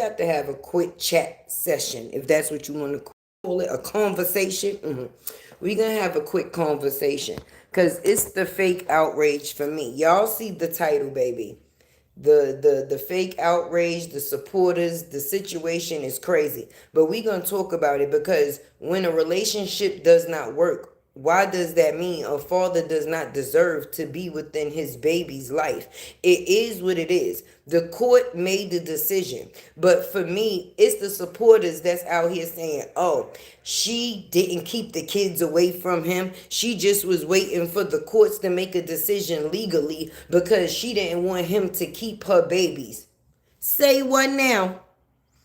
got to have a quick chat session, if that's what you want to call it, a conversation. We're going to have a quick conversation because it's the fake outrage for me. Y'all see the title, baby. The fake outrage, the supporters, the situation is crazy. But we're going to talk about it because when a relationship does not work, why does that mean a father does not deserve to be within his baby's life? It is what it is. The court made the decision. But for me, it's the supporters that's out here saying, oh, she didn't keep the kids away from him. She just was waiting for the courts to make a decision legally because she didn't want him to keep her babies. Say what now?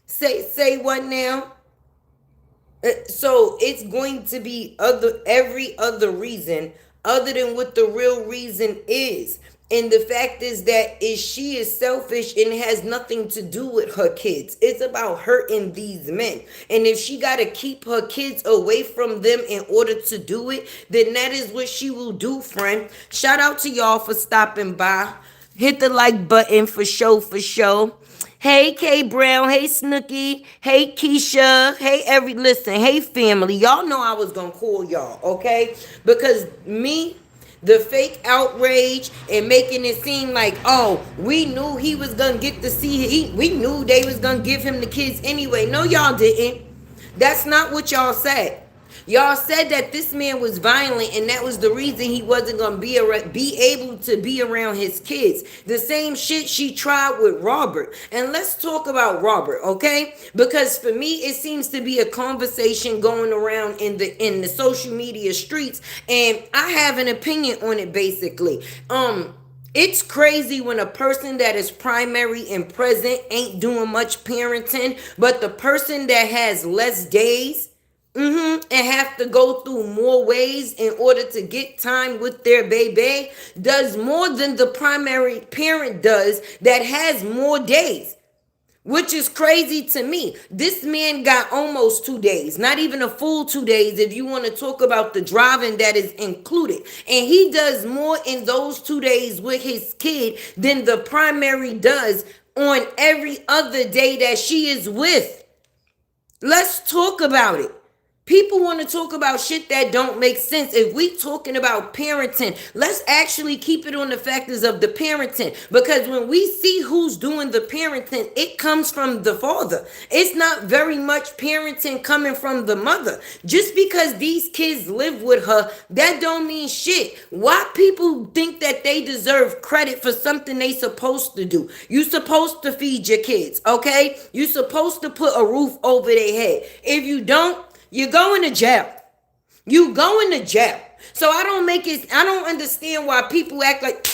Say what now? So it's going to be every other reason other than what the real reason is. And the fact is that she is selfish and has nothing to do with her kids. It's about hurting these men. And if she got to keep her kids away from them in order to do it, then that is what she will do, friend. Shout out to y'all for stopping by. Hit the like button for show. Hey, K Brown. Hey, Snooky. Hey, Keisha. Listen, hey, family. Y'all know I was going to call y'all, okay? Because me, the fake outrage and making it seem like, oh, we knew he was going to get to see, we knew they was going to give him the kids anyway. No, y'all didn't. That's not what y'all said. Y'all said that this man was violent and that was the reason he wasn't going to be able to be around his kids. The same shit she tried with Robert. And let's talk about Robert, okay? Because for me, it seems to be a conversation going around in the social media streets, and I have an opinion on it basically. It's crazy when a person that is primary and present ain't doing much parenting, but the person that has less days and have to go through more ways in order to get time with their baby does more than the primary parent does that has more days, which is crazy to me. This man got almost 2 days, not even a full 2 days if you want to talk about the driving that is included. And he does more in those 2 days with his kid than the primary does on every other day that she is with. Let's talk about it. People want to talk about shit that don't make sense. If we talking about parenting, let's actually keep it on the factors of the parenting. Because when we see who's doing the parenting, it comes from the father. It's not very much parenting coming from the mother. Just because these kids live with her, that don't mean shit. Why people think that they deserve credit for something they supposed to do? You supposed to feed your kids, okay? You supposed to put a roof over their head. If you don't, you're going to jail. You going to jail. So I don't understand why people act like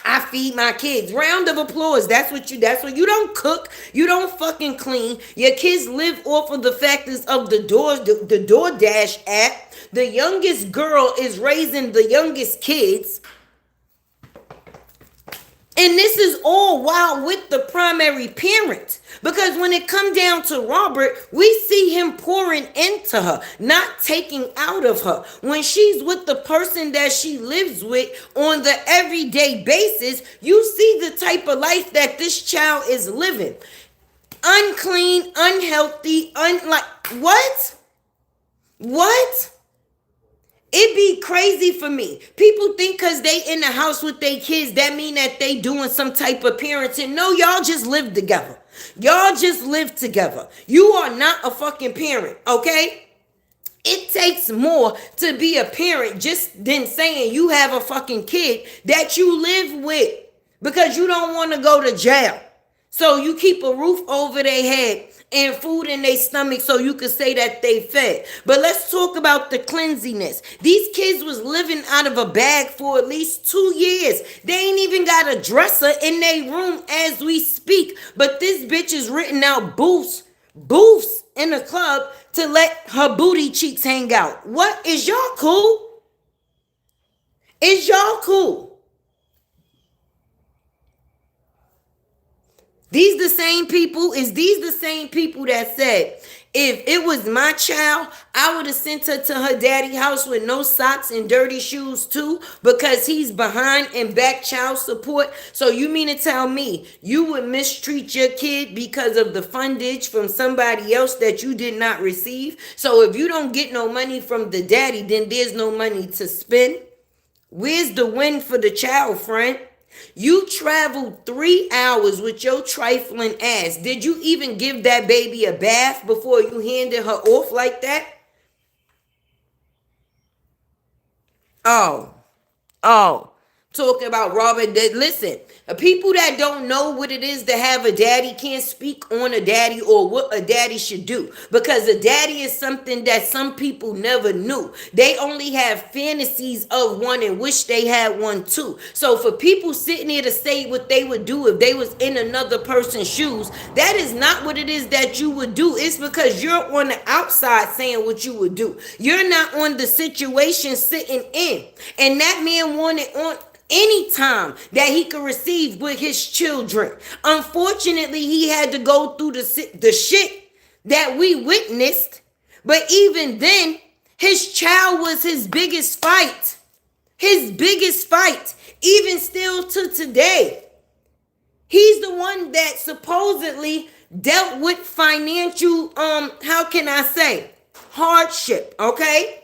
I feed my kids. Round of applause. That's what you don't cook. You don't fucking clean. Your kids live off of the factors of the DoorDash app. The youngest girl is raising the youngest kids. And this is all while with the primary parent. Because when it comes down to Robert, we see him pouring into her, not taking out of her. When she's with the person that she lives with on the everyday basis, you see the type of life that this child is living. Unclean, unhealthy, what? What? It be crazy for me. People think because they in the house with their kids, that mean that they doing some type of parenting. No, y'all just live together. Y'all just live together. You are not a fucking parent, okay? It takes more to be a parent just than saying you have a fucking kid that you live with because you don't want to go to jail. So you keep a roof over their head and food in their stomach so you can say that they fed. But let's talk about the cleanliness. These kids was living out of a bag for at least 2 years. They ain't even got a dresser in their room as we speak. But this bitch is renting out booths in the club to let her booty cheeks hang out. What? Is y'all cool? Is y'all cool? These the same people that said If it was my child, I would have sent her to her daddy house with no socks and dirty shoes too, because he's behind in back child support. So you mean to tell me you would mistreat your kid because of the fundage from somebody else that you did not receive? So if you don't get no money from the daddy, then there's no money to spend. Where's the win for the child, friend? You traveled 3 hours with your trifling ass. Did you even give that baby a bath before you handed her off like that? Oh, oh. Talking about Robert. Listen, people that don't know what it is to have a daddy can't speak on a daddy or what a daddy should do, because a daddy is something that some people never knew. They only have fantasies of one and wish they had one too. So for people sitting here to say what they would do if they was in another person's shoes, that is not what it is that you would do. It's because you're on the outside saying what you would do. You're not on the situation sitting in. And that man wanted on any time that he could receive with his children. Unfortunately, he had to go through the shit that we witnessed. But even then, his child was his biggest fight. His biggest fight. Even still to today. He's the one that supposedly dealt with financial, how can I say, hardship, okay?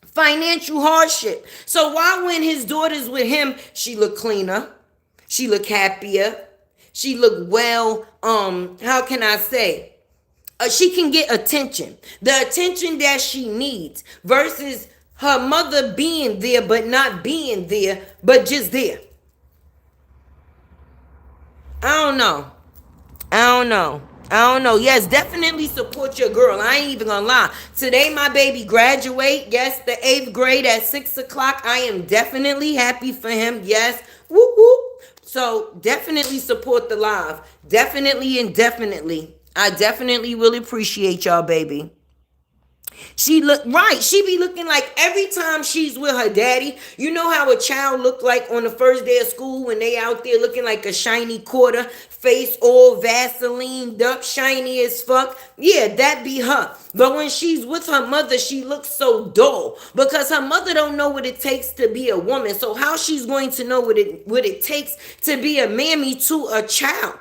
Financial hardship. So why when his daughter's with him, she look cleaner, she look happier, she look well, how can I say, she can get attention, the attention that she needs, versus her mother being there but not being there, but just there. I don't know. Yes, definitely support your girl. I ain't even gonna lie. Today, my baby graduate. Yes, the 8th grade at 6 o'clock. I am definitely happy for him. Yes. Whoop, whoop. So definitely support the live. Definitely and definitely. I definitely will appreciate y'all, baby. She look right. She be looking like every time she's with her daddy. You know how a child look like on the first day of school when they out there looking like a shiny quarter, face all Vaselined up, shiny as fuck. Yeah, that be her. But when she's with her mother, she looks so dull because her mother don't know what it takes to be a woman. So how she's going to know what it takes to be a mammy to a child?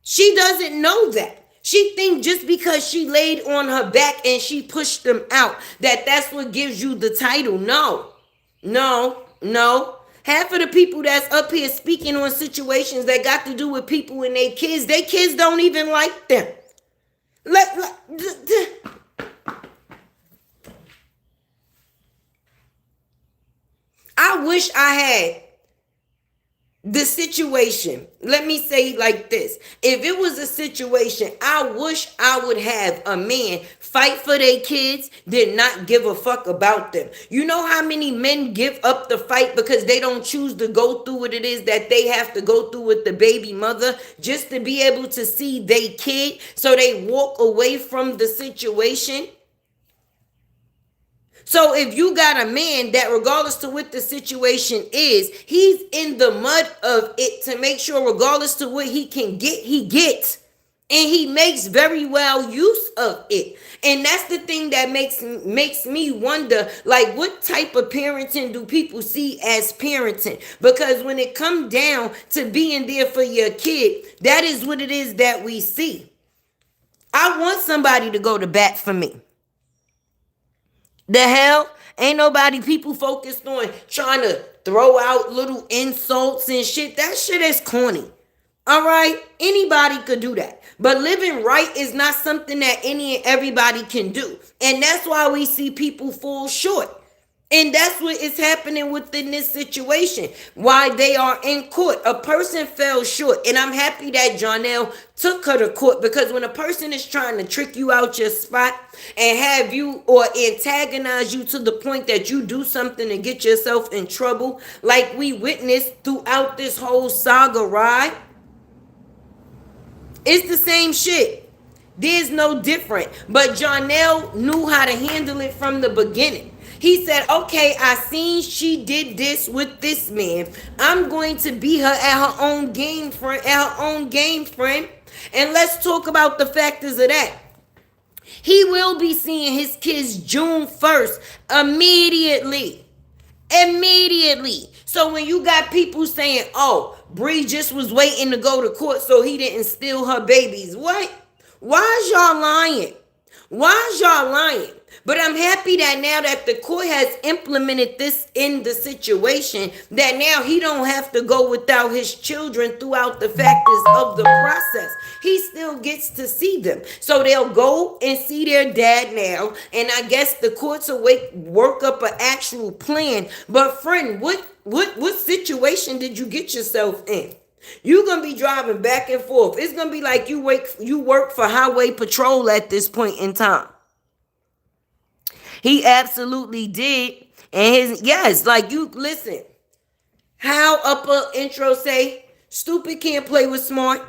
She doesn't know that. She think just because she laid on her back and she pushed them out, that's what gives you the title. No. Half of the people that's up here speaking on situations that got to do with people and their kids don't even like them. I wish I had the situation. Let me say it like this. If it was a situation, I wish I would have a man fight for their kids, did not give a fuck about them. You know how many men give up the fight because they don't choose to go through what it is that they have to go through with the baby mother just to be able to see their kid, so they walk away from the situation? So if you got a man that regardless to what the situation is, he's in the mud of it to make sure regardless to what he can get, he gets. And he makes very well use of it. And that's the thing that makes me wonder, like, what type of parenting do people see as parenting? Because when it comes down to being there for your kid, that is what it is that we see. I want somebody to go to bat for me. The hell? Ain't nobody people focused on trying to throw out little insults and shit. That shit is corny. All right? Anybody could do that. But living right is not something that any and everybody can do. And that's why we see people fall short. And that's what is happening within this situation. Why they are in court. A person fell short. And I'm happy that Jonelle took her to court, because when a person is trying to trick you out your spot and have you or antagonize you to the point that you do something to get yourself in trouble, like we witnessed throughout this whole saga ride, it's the same shit. There's no different. But Jonelle knew how to handle it from the beginning. He said, okay, I seen she did this with this man. I'm going to beat her at her own game, friend. And let's talk about the factors of that. He will be seeing his kids June 1st immediately. Immediately. So when you got people saying, oh, Bree just was waiting to go to court so he didn't steal her babies. What? Why is y'all lying? Why is y'all lying? But I'm happy that now that the court has implemented this in the situation, that now he don't have to go without his children throughout the factors of the process. He still gets to see them. So they'll go and see their dad now. And I guess the courts will work up an actual plan. But friend, what situation did you get yourself in? You're gonna be driving back and forth. It's gonna be like you work for highway patrol at this point in time. He absolutely did. And yes, like you listen. How upper intro say, stupid can't play with smart.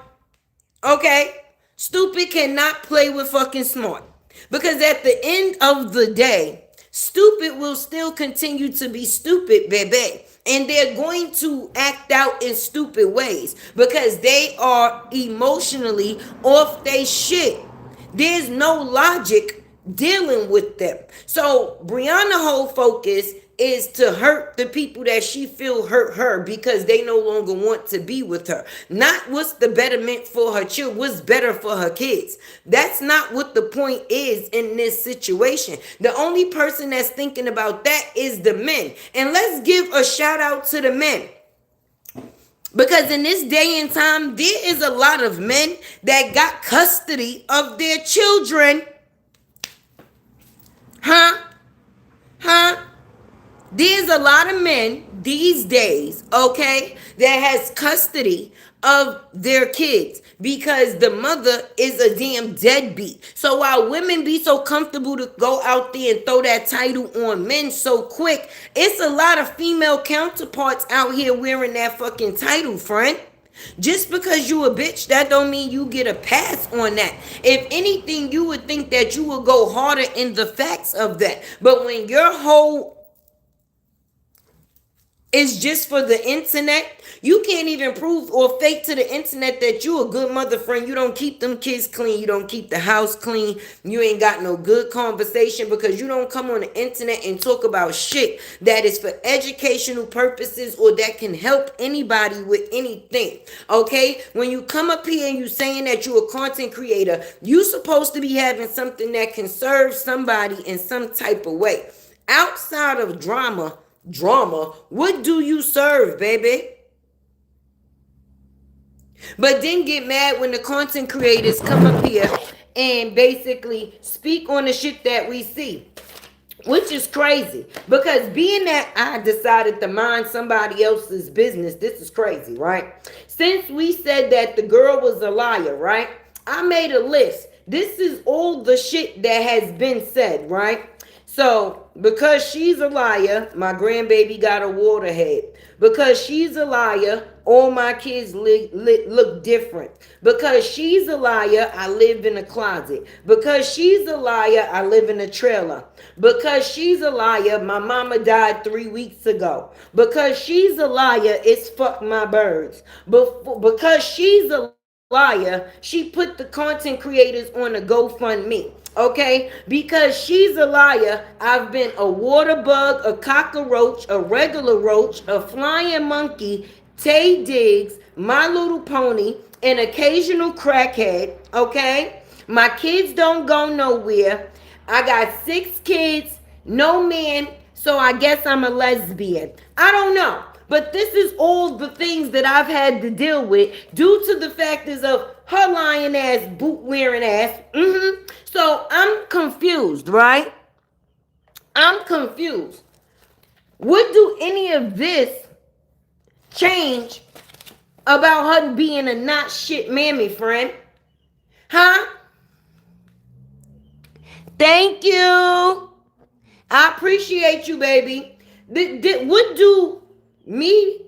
Okay? Stupid cannot play with fucking smart. Because at the end of the day, stupid will still continue to be stupid, baby. And they're going to act out in stupid ways because they are emotionally off their shit. There's no logic dealing with them. So Brianna's whole focus is to hurt the people that she feel hurt her because they no longer want to be with her. Not what's the betterment for her children, what's better for her kids. That's not what the point is in this situation. The only person that's thinking about that is the men. And let's give a shout out to the men. Because in this day and time, there is a lot of men that got custody of their children. There's a lot of men these days, okay, that has custody of their kids because the mother is a damn deadbeat. So while women be so comfortable to go out there and throw that title on men so quick, it's a lot of female counterparts out here wearing that fucking title, friend. Just because you a bitch, that don't mean you get a pass on that. If anything, you would think that you would go harder in the facts of that. But when your whole is just for the internet, you can't even prove or fake to the internet that you a good mother, friend. You don't keep them kids clean. You don't keep the house clean. You ain't got no good conversation because you don't come on the internet and talk about shit that is for educational purposes or that can help anybody with anything. Okay? When you come up here and you saying that you a content creator, you supposed to be having something that can serve somebody in some type of way. Outside of drama, what do you serve, baby? But then get mad when the content creators come up here and basically speak on the shit that we see, which is crazy. Because being that I decided to mind somebody else's business, this is crazy, right? Since we said that the girl was a liar, right? I made a list. This is all the shit that has been said, right? So, because she's a liar, my grandbaby got a water head. Because she's a liar, all my kids look different. Because she's a liar, I live in a closet. Because she's a liar, I live in a trailer. Because she's a liar, my mama died 3 weeks ago. Because she's a liar, it's fuck my birds. Because she's a liar, she put the content creators on a GoFundMe. Okay, because she's a liar, I've been a water bug, a cockroach, a regular roach, a flying monkey, Tay Diggs, My Little Pony, an occasional crackhead. Okay, my kids don't go nowhere. I got 6 kids, no man, so I guess I'm a lesbian. I don't know. But this is all the things that I've had to deal with due to the factors of her lying ass, boot wearing ass. So I'm confused, right? I'm confused. What do any of this change about her being a not shit mammy, friend? Huh? Thank you. I appreciate you, baby. What do me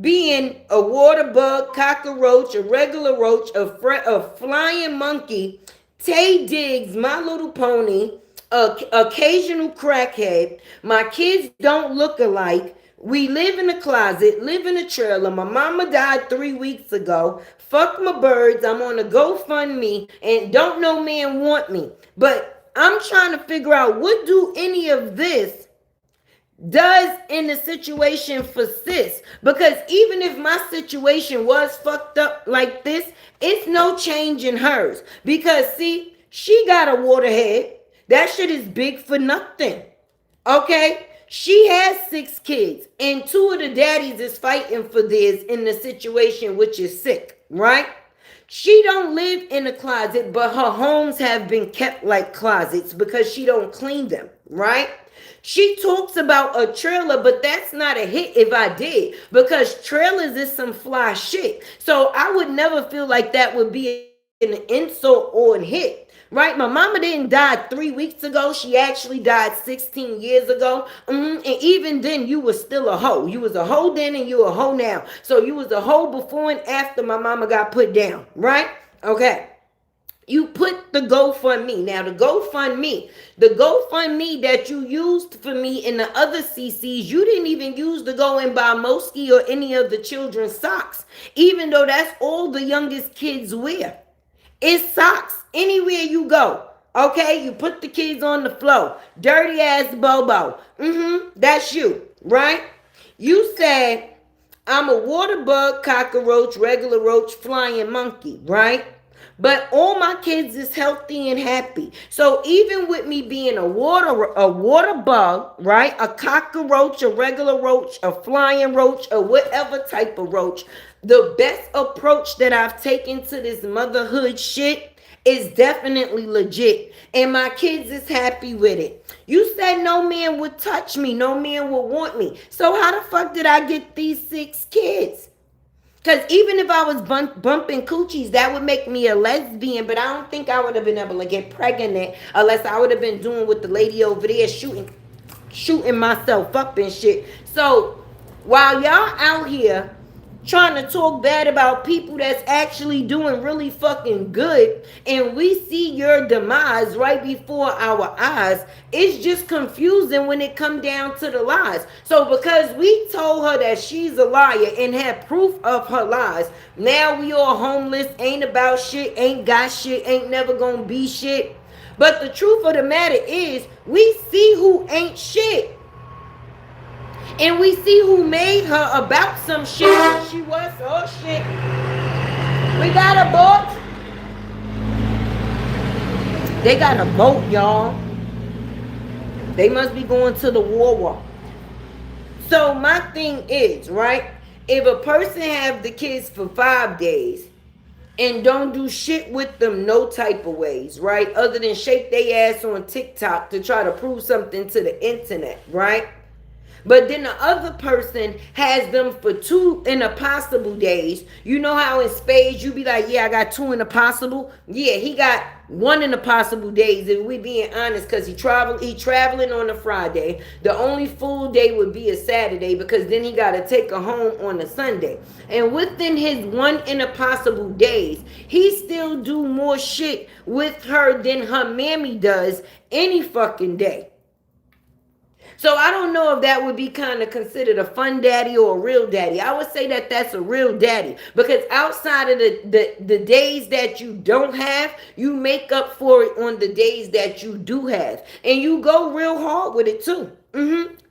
being a water bug, cockroach, a regular roach, a flying monkey, Tay Diggs, My Little Pony, occasional crackhead, my kids don't look alike, We live in a closet, live in a trailer. My mama died 3 weeks ago. Fuck my birds. I'm on a GoFundMe and don't no man want me. But I'm trying to figure out what do any of this does in the situation for sis. Because even if my situation was fucked up like this, it's no change in hers. Because see, she got a waterhead. That shit is big for nothing. Okay? She has 6 kids, and 2 of the daddies is fighting for theirs in the situation, which is sick, right? She don't live in a closet, but her homes have been kept like closets because she don't clean them, right? She talks about a trailer, but that's not a hit if I did, because trailers is some fly shit. So I would never feel like that would be an insult or a hit. Right, my mama didn't die 3 weeks ago. She actually died 16 years ago. And even then, you was still a hoe. You was a hoe then, and you a hoe now. So you was a hoe before and after my mama got put down. Right? Okay. You put the GoFundMe. Now, the GoFundMe that you used for me in the other CCs, you didn't even use to go and buy Moski or any of the children's socks, even though that's all the youngest kids wear. It's socks anywhere you go. Okay, you put the kids on the floor. Dirty ass Bobo. That's you, right? You said, I'm a water bug, cockroach, regular roach, flying monkey, right? But all my kids is healthy and happy. So even with me being a water bug, right? A cockroach, a regular roach, a flying roach, or whatever type of roach, the best approach that I've taken to this motherhood shit is definitely legit. And my kids is happy with it. You said no man would touch me. No man would want me. So how the fuck did I get these 6 kids? Because even if I was bumping coochies, that would make me a lesbian. But I don't think I would have been able to get pregnant unless I would have been doing what the lady over there shooting myself up and shit. So while y'all out here trying to talk bad about people that's actually doing really fucking good, and we see your demise right before our eyes, it's just confusing when it come down to the lies. So because we told her that she's a liar and had proof of her lies, now we all homeless, ain't about shit, ain't got shit, ain't never gonna be shit. But the truth of the matter is, we see who ain't shit. And we see who made her about some shit. She was, oh shit. We got a boat. They got a boat, y'all. They must be going to the war. So my thing is, right? If a person have the kids for 5 days and don't do shit with them no type of ways, right? Other than shake their ass on TikTok to try to prove something to the internet, right? But then the other person has them for 2 impossible days. You know how in spades you be like, yeah, I got 2 impossible. Yeah, he got 1 impossible days. If we being honest, because he traveling on a Friday. The only full day would be a Saturday, because then he got to take her home on a Sunday. And within his 1 impossible days, he still do more shit with her than her mammy does any fucking day. So I don't know if that would be kind of considered a fun daddy or a real daddy. I would say that that's a real daddy, because outside of the days that you don't have, you make up for it on the days that you do have. And you go real hard with it too.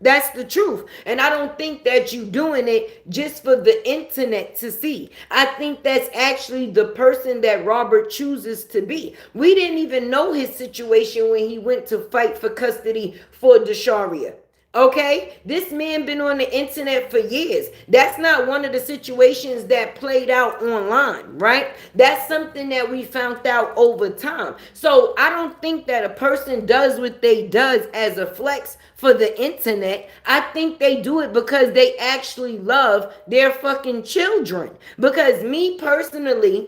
That's the truth. And I don't think that you doing it just for the internet to see. I think that's actually the person that Robert chooses to be. We didn't even know his situation when he went to fight for custody for Desharia. Okay, this man been on the internet for years. That's not one of the situations that played out online, right? That's something that we found out over time. So I don't think that a person does what they does as a flex for the internet. I think they do it because they actually love their fucking children. Because me personally,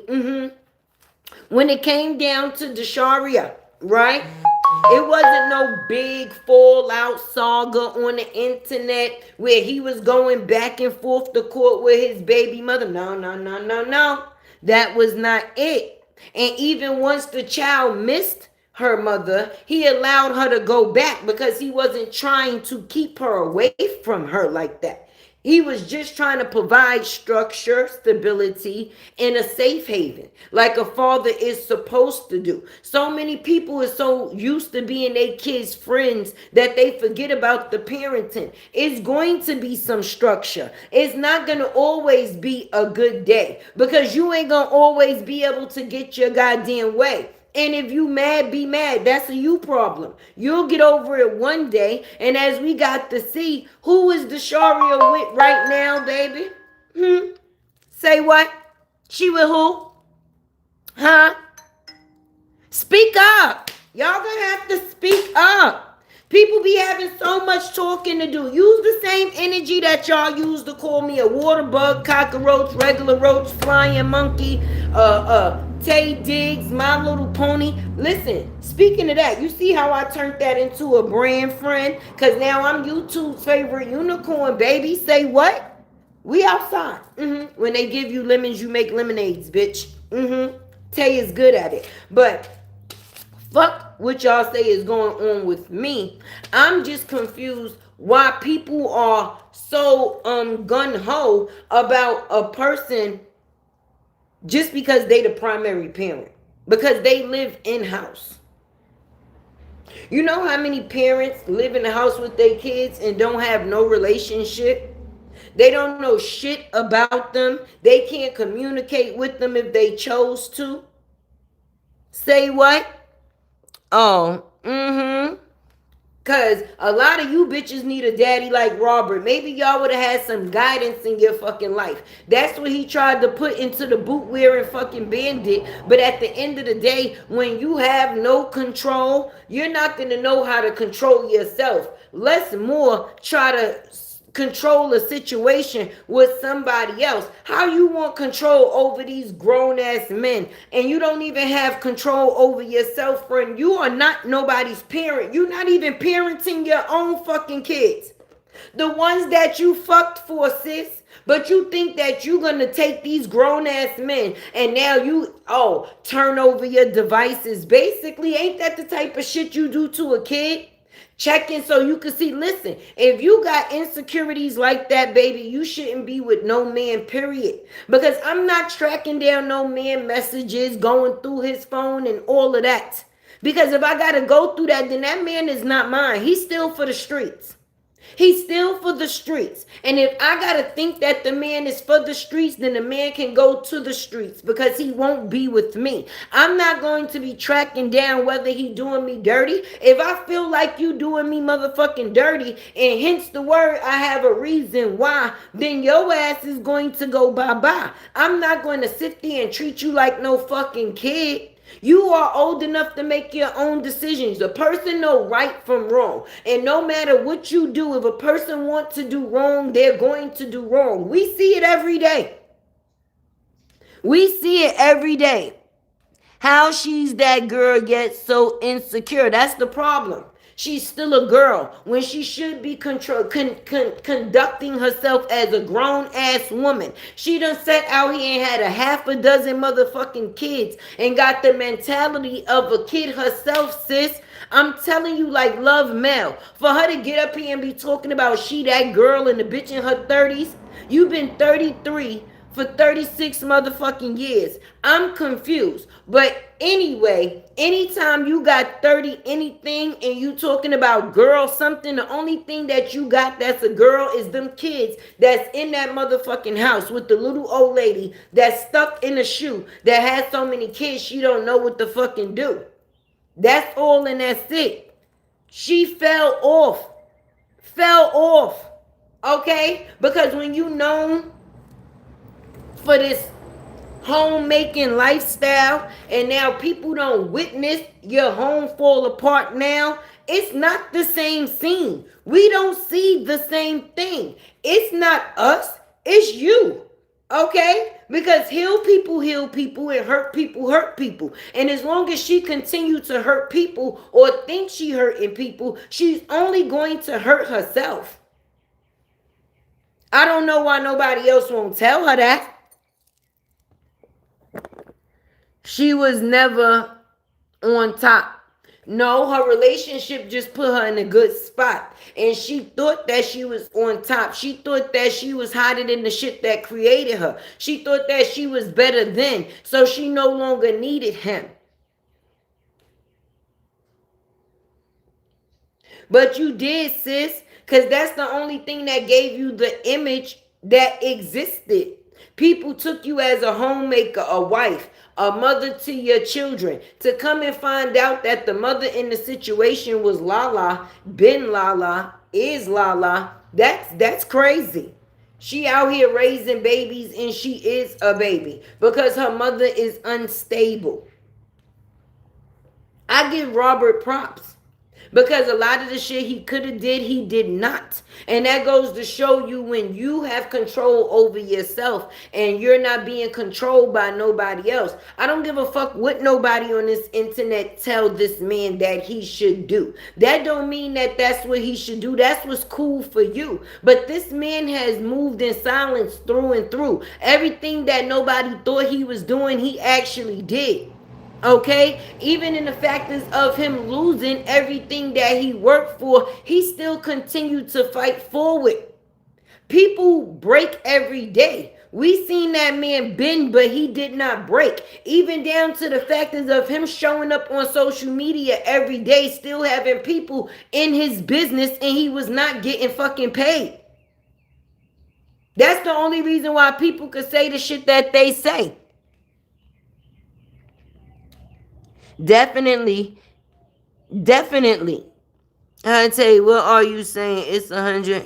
when it came down to Desharia, right? It wasn't no big fallout saga on the internet where he was going back and forth to court with his baby mother. No. That was not it. And even once the child missed her mother, he allowed her to go back because he wasn't trying to keep her away from her like that. He was just trying to provide structure, stability, and a safe haven, like a father is supposed to do. So many people are so used to being their kids' friends that they forget about the parenting. It's going to be some structure. It's not going to always be a good day because you ain't going to always be able to get your goddamn way. And if you mad, be mad. That's a you problem. You'll get over it one day. And as we got to see, who is the Sharia with right now, baby? Say what? She with who? Huh? Speak up. Y'all gonna have to speak up. People be having so much talking to do. Use the same energy that y'all use to call me a water bug, cockroach, regular roach, flying monkey, Tay Diggs, My Little Pony. Listen, speaking of that, you see how I turned that into a brand friend? Because now I'm YouTube's favorite unicorn, baby. Say what? We outside. When they give you lemons, you make lemonades, bitch. Tay is good at it. But fuck what y'all say is going on with me. I'm just confused why people are so gun-ho about a person just because they the primary parent. Because they live in-house. You know how many parents live in the house with their kids and don't have no relationship? They don't know shit about them. They can't communicate with them if they chose to. Say what? Oh, Cause a lot of you bitches need a daddy like Robert. Maybe y'all would have had some guidance in your fucking life. That's what he tried to put into the boot wearing fucking bandit. But at the end of the day, when you have no control, you're not gonna know how to control yourself. Let's more try to control a situation with somebody else. How you want control over these grown ass men and you don't even have control over yourself, friend? You are not nobody's parent. You're not even parenting your own fucking kids. The ones that you fucked for, sis. But you think that you're gonna take these grown ass men and now you turn over your devices. Basically, ain't that the type of shit you do to a kid? Checking so you can see. Listen, if you got insecurities like that, baby, you shouldn't be with no man, period. Because I'm not tracking down no man messages, going through his phone and all of that. Because if I got to go through that, then that man is not mine. He's still for the streets. He's still for the streets. And if I got to think that the man is for the streets, then the man can go to the streets because he won't be with me. I'm not going to be tracking down whether he doing me dirty. If I feel like you doing me motherfucking dirty, and hence the word, I have a reason why, then your ass is going to go bye-bye. I'm not going to sit there and treat you like no fucking kid. You are old enough to make your own decisions. A person know right from wrong. And no matter what you do, if a person wants to do wrong, they're going to do wrong. We see it every day. We see it every day. How she's that girl gets so insecure. That's the problem. She's still a girl when she should be conducting herself as a grown-ass woman. She done set out here and had a half a dozen motherfucking kids and got the mentality of a kid herself, sis. I'm telling you, like Love Mel. For her to get up here and be talking about she that girl and the bitch in her 30s. You've been 33 for 36 motherfucking years. I'm confused. But anyway, anytime you got 30 anything and you talking about girl something, the only thing that you got that's a girl is them kids that's in that motherfucking house with the little old lady that's stuck in a shoe that has so many kids she don't know what to fucking do. That's all and that's it. She fell off. Okay? Because when you known for this homemaking lifestyle and now people don't witness your home fall apart now, it's not the same scene. We don't see the same thing. It's not us, it's you. Okay? Because heal people and hurt people. And as long as she continues to hurt people or think she hurting people, she's only going to hurt herself. I don't know why nobody else won't tell her that. She was never on top. No, her relationship just put her in a good spot. And she thought that she was on top. She thought that she was hotter than the shit that created her. She thought that she was better than. So she no longer needed him. But you did, sis. Because that's the only thing that gave you the image that existed. People took you as a homemaker, a wife, a mother to your children. To come and find out that the mother in the situation was Lala, been Lala, is Lala. That's crazy. She out here raising babies and she is a baby because her mother is unstable. I give Robert props. Because a lot of the shit he could have did, he did not. And that goes to show you when you have control over yourself and you're not being controlled by nobody else. I don't give a fuck what nobody on this internet tell this man that he should do. That don't mean that that's what he should do. That's what's cool for you. But this man has moved in silence through and through. Everything that nobody thought he was doing, he actually did. Okay, even in the factors of him losing everything that he worked for, he still continued to fight forward. People break every day. We seen that man bend, but he did not break. Even down to the factors of him showing up on social media every day, still having people in his business, and he was not getting fucking paid. That's the only reason why people could say the shit that they say. Definitely. I tell you, what are you saying? It's 100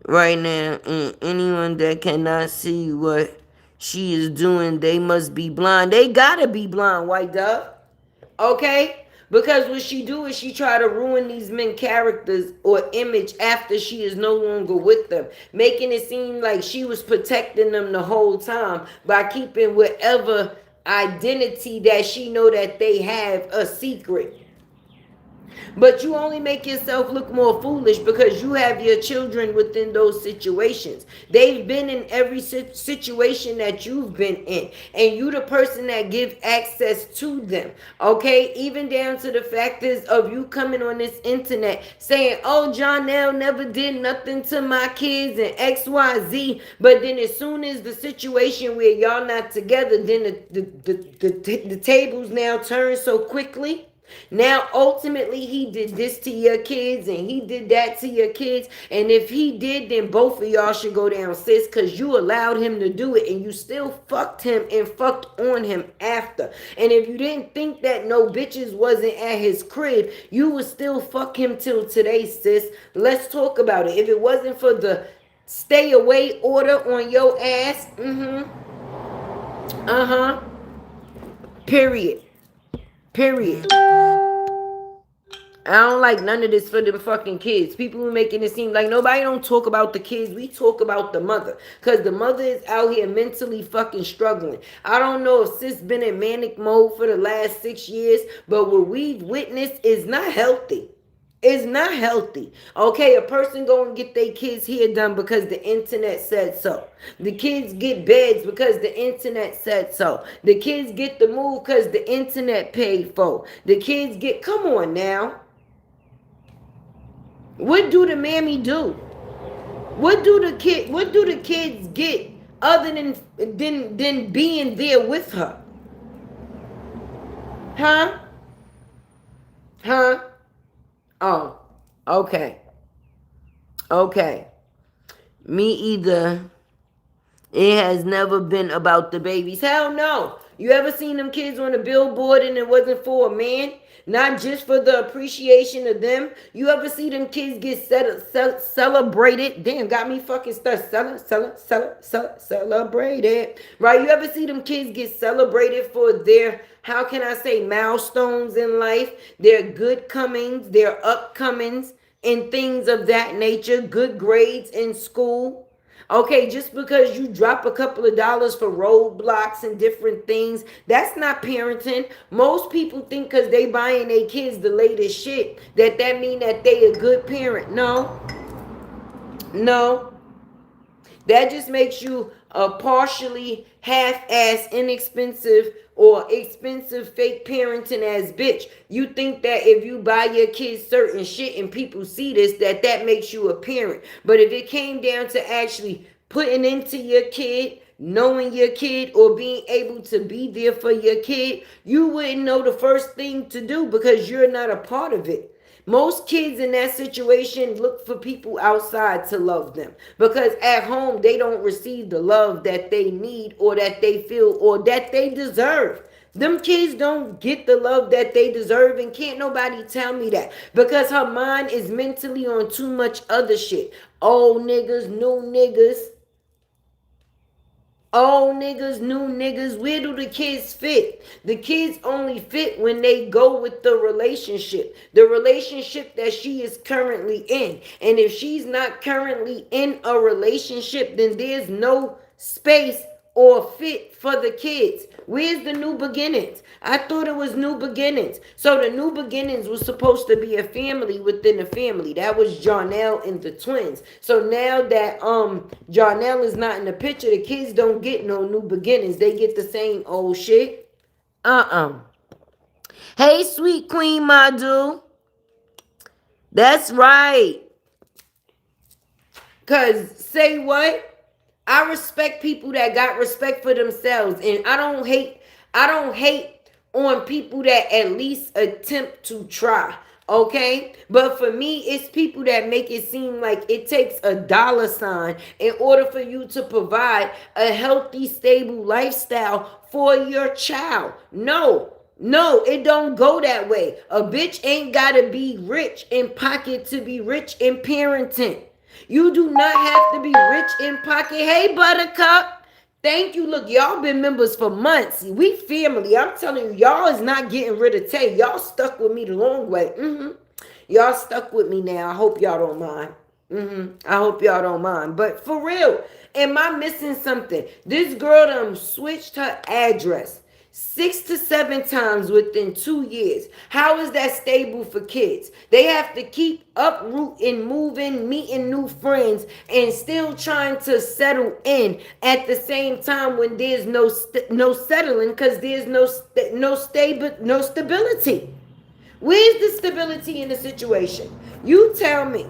right now. And anyone that cannot see what she is doing, they must be blind. They gotta be blind, white dove. Okay? Because what she do is she try to ruin these men characters or image after she is no longer with them, making it seem like she was protecting them the whole time by keeping whatever identity that she know that they have a secret. But you only make yourself look more foolish because you have your children within those situations. They've been in every situation that you've been in, and you the person that gives access to them. Okay, even down to the factors of you coming on this internet saying, "Oh, Jonelle never did nothing to my kids and XYZ," but then as soon as the situation where y'all not together, then the tables now turn so quickly. Now, ultimately, he did this to your kids and he did that to your kids. And if he did, then both of y'all should go down, sis, because you allowed him to do it and you still fucked him and fucked on him after. And if you didn't think that no bitches wasn't at his crib, you would still fuck him till today, sis. Let's talk about it. If it wasn't for the stay away order on your ass, period. I don't like none of this for them fucking kids. People who making it seem like nobody don't talk about the kids. We talk about the mother. Because the mother is out here mentally fucking struggling. I don't know if sis been in manic mode for the last 6 years, but what we've witnessed is not healthy. It's not healthy. Okay, a person go and get their kids' hair done because the internet said so. The kids get beds because the internet said so. The kids get the move because the internet paid for. The kids get, come on now. What do the mammy do? What do the kids get other than being there with her? Huh? Oh, okay. Me either. It has never been about the babies. Hell no. You ever seen them kids on a billboard and it wasn't for a man? Not just for the appreciation of them. You ever see them kids get celebrated? Damn, got me fucking stuck. Celebrated. Right? You ever see them kids get celebrated for their, how can I say, milestones in life? Their good comings, their upcomings, and things of that nature. Good grades in school. Okay, just because you drop a couple of dollars for roadblocks and different things, that's not parenting. Most people think because they buying their kids the latest shit, that mean that they a good parent. No. That just makes you a partially half-ass inexpensive or expensive fake parenting ass bitch. You think that if you buy your kids certain shit and people see this, that makes you a parent. But if it came down to actually putting into your kid, knowing your kid, or being able to be there for your kid, you wouldn't know the first thing to do because you're not a part of it. Most kids in that situation look for people outside to love them because at home they don't receive the love that they need or that they feel or that they deserve. Them kids don't get the love that they deserve, and can't nobody tell me that because her mind is mentally on too much other shit. Old niggas, new niggas. Old niggas, new niggas, where do the kids fit? The kids only fit when they go with the relationship that she is currently in. And if she's not currently in a relationship, then there's no space or fit for the kids. Where's the new beginnings? I thought it was new beginnings. So the new beginnings was supposed to be a family within a family. That was Jarnell and the twins. So now that Jarnell is not in the picture, the kids don't get no new beginnings. They get the same old shit. Hey, sweet queen, Madu. That's right. Cause say what? I respect people that got respect for themselves, and I don't hate on people that at least attempt to try. Okay, but for me, it's people that make it seem like it takes a dollar sign in order for you to provide a healthy, stable lifestyle for your child. No, it don't go that way. A bitch ain't gotta be rich in pocket to be rich in parenting. You do not have to be rich in pocket. Hey, Buttercup. Thank you. Look, y'all been members for months. We family. I'm telling you, y'all is not getting rid of Tay. Y'all stuck with me the long way. Y'all stuck with me now. I hope y'all don't mind. I hope y'all don't mind. But for real, am I missing something? This girl done switched her address 6 to 7 times within 2 years. How is that stable for kids? They have to keep uprooting, moving, meeting new friends, and still trying to settle in at the same time when there's no settling because there's no stability. Where's the stability in the situation? You tell me.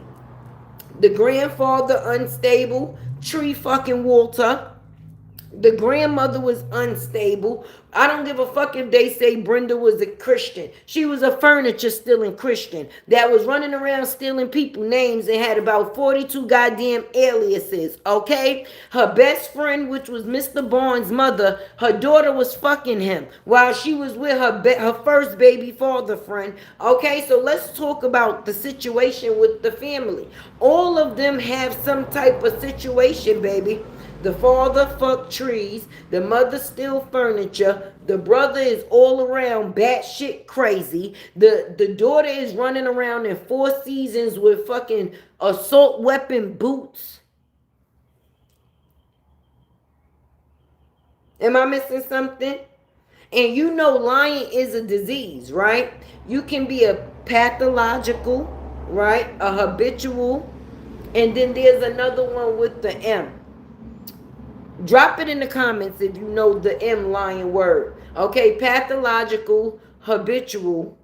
The grandfather unstable, Tree fucking Walter. The grandmother was unstable. I don't give a fuck if they say Brenda was a Christian. She was a furniture stealing Christian that was running around stealing people names and had about 42 goddamn aliases, okay? Her best friend, which was Mr. Barnes' mother, her daughter was fucking him while she was with her first baby father friend, okay? So let's talk about the situation with the family. All of them have some type of situation, baby. The father fucked trees. The mother steal furniture. The brother is all around batshit crazy. The daughter is running around in 4 seasons with fucking assault weapon boots. Am I missing something? And you know lying is a disease, right? You can be a pathological, right? A habitual. And then there's another one with the M. Drop it in the comments if you know the M lying word. Okay, pathological, habitual.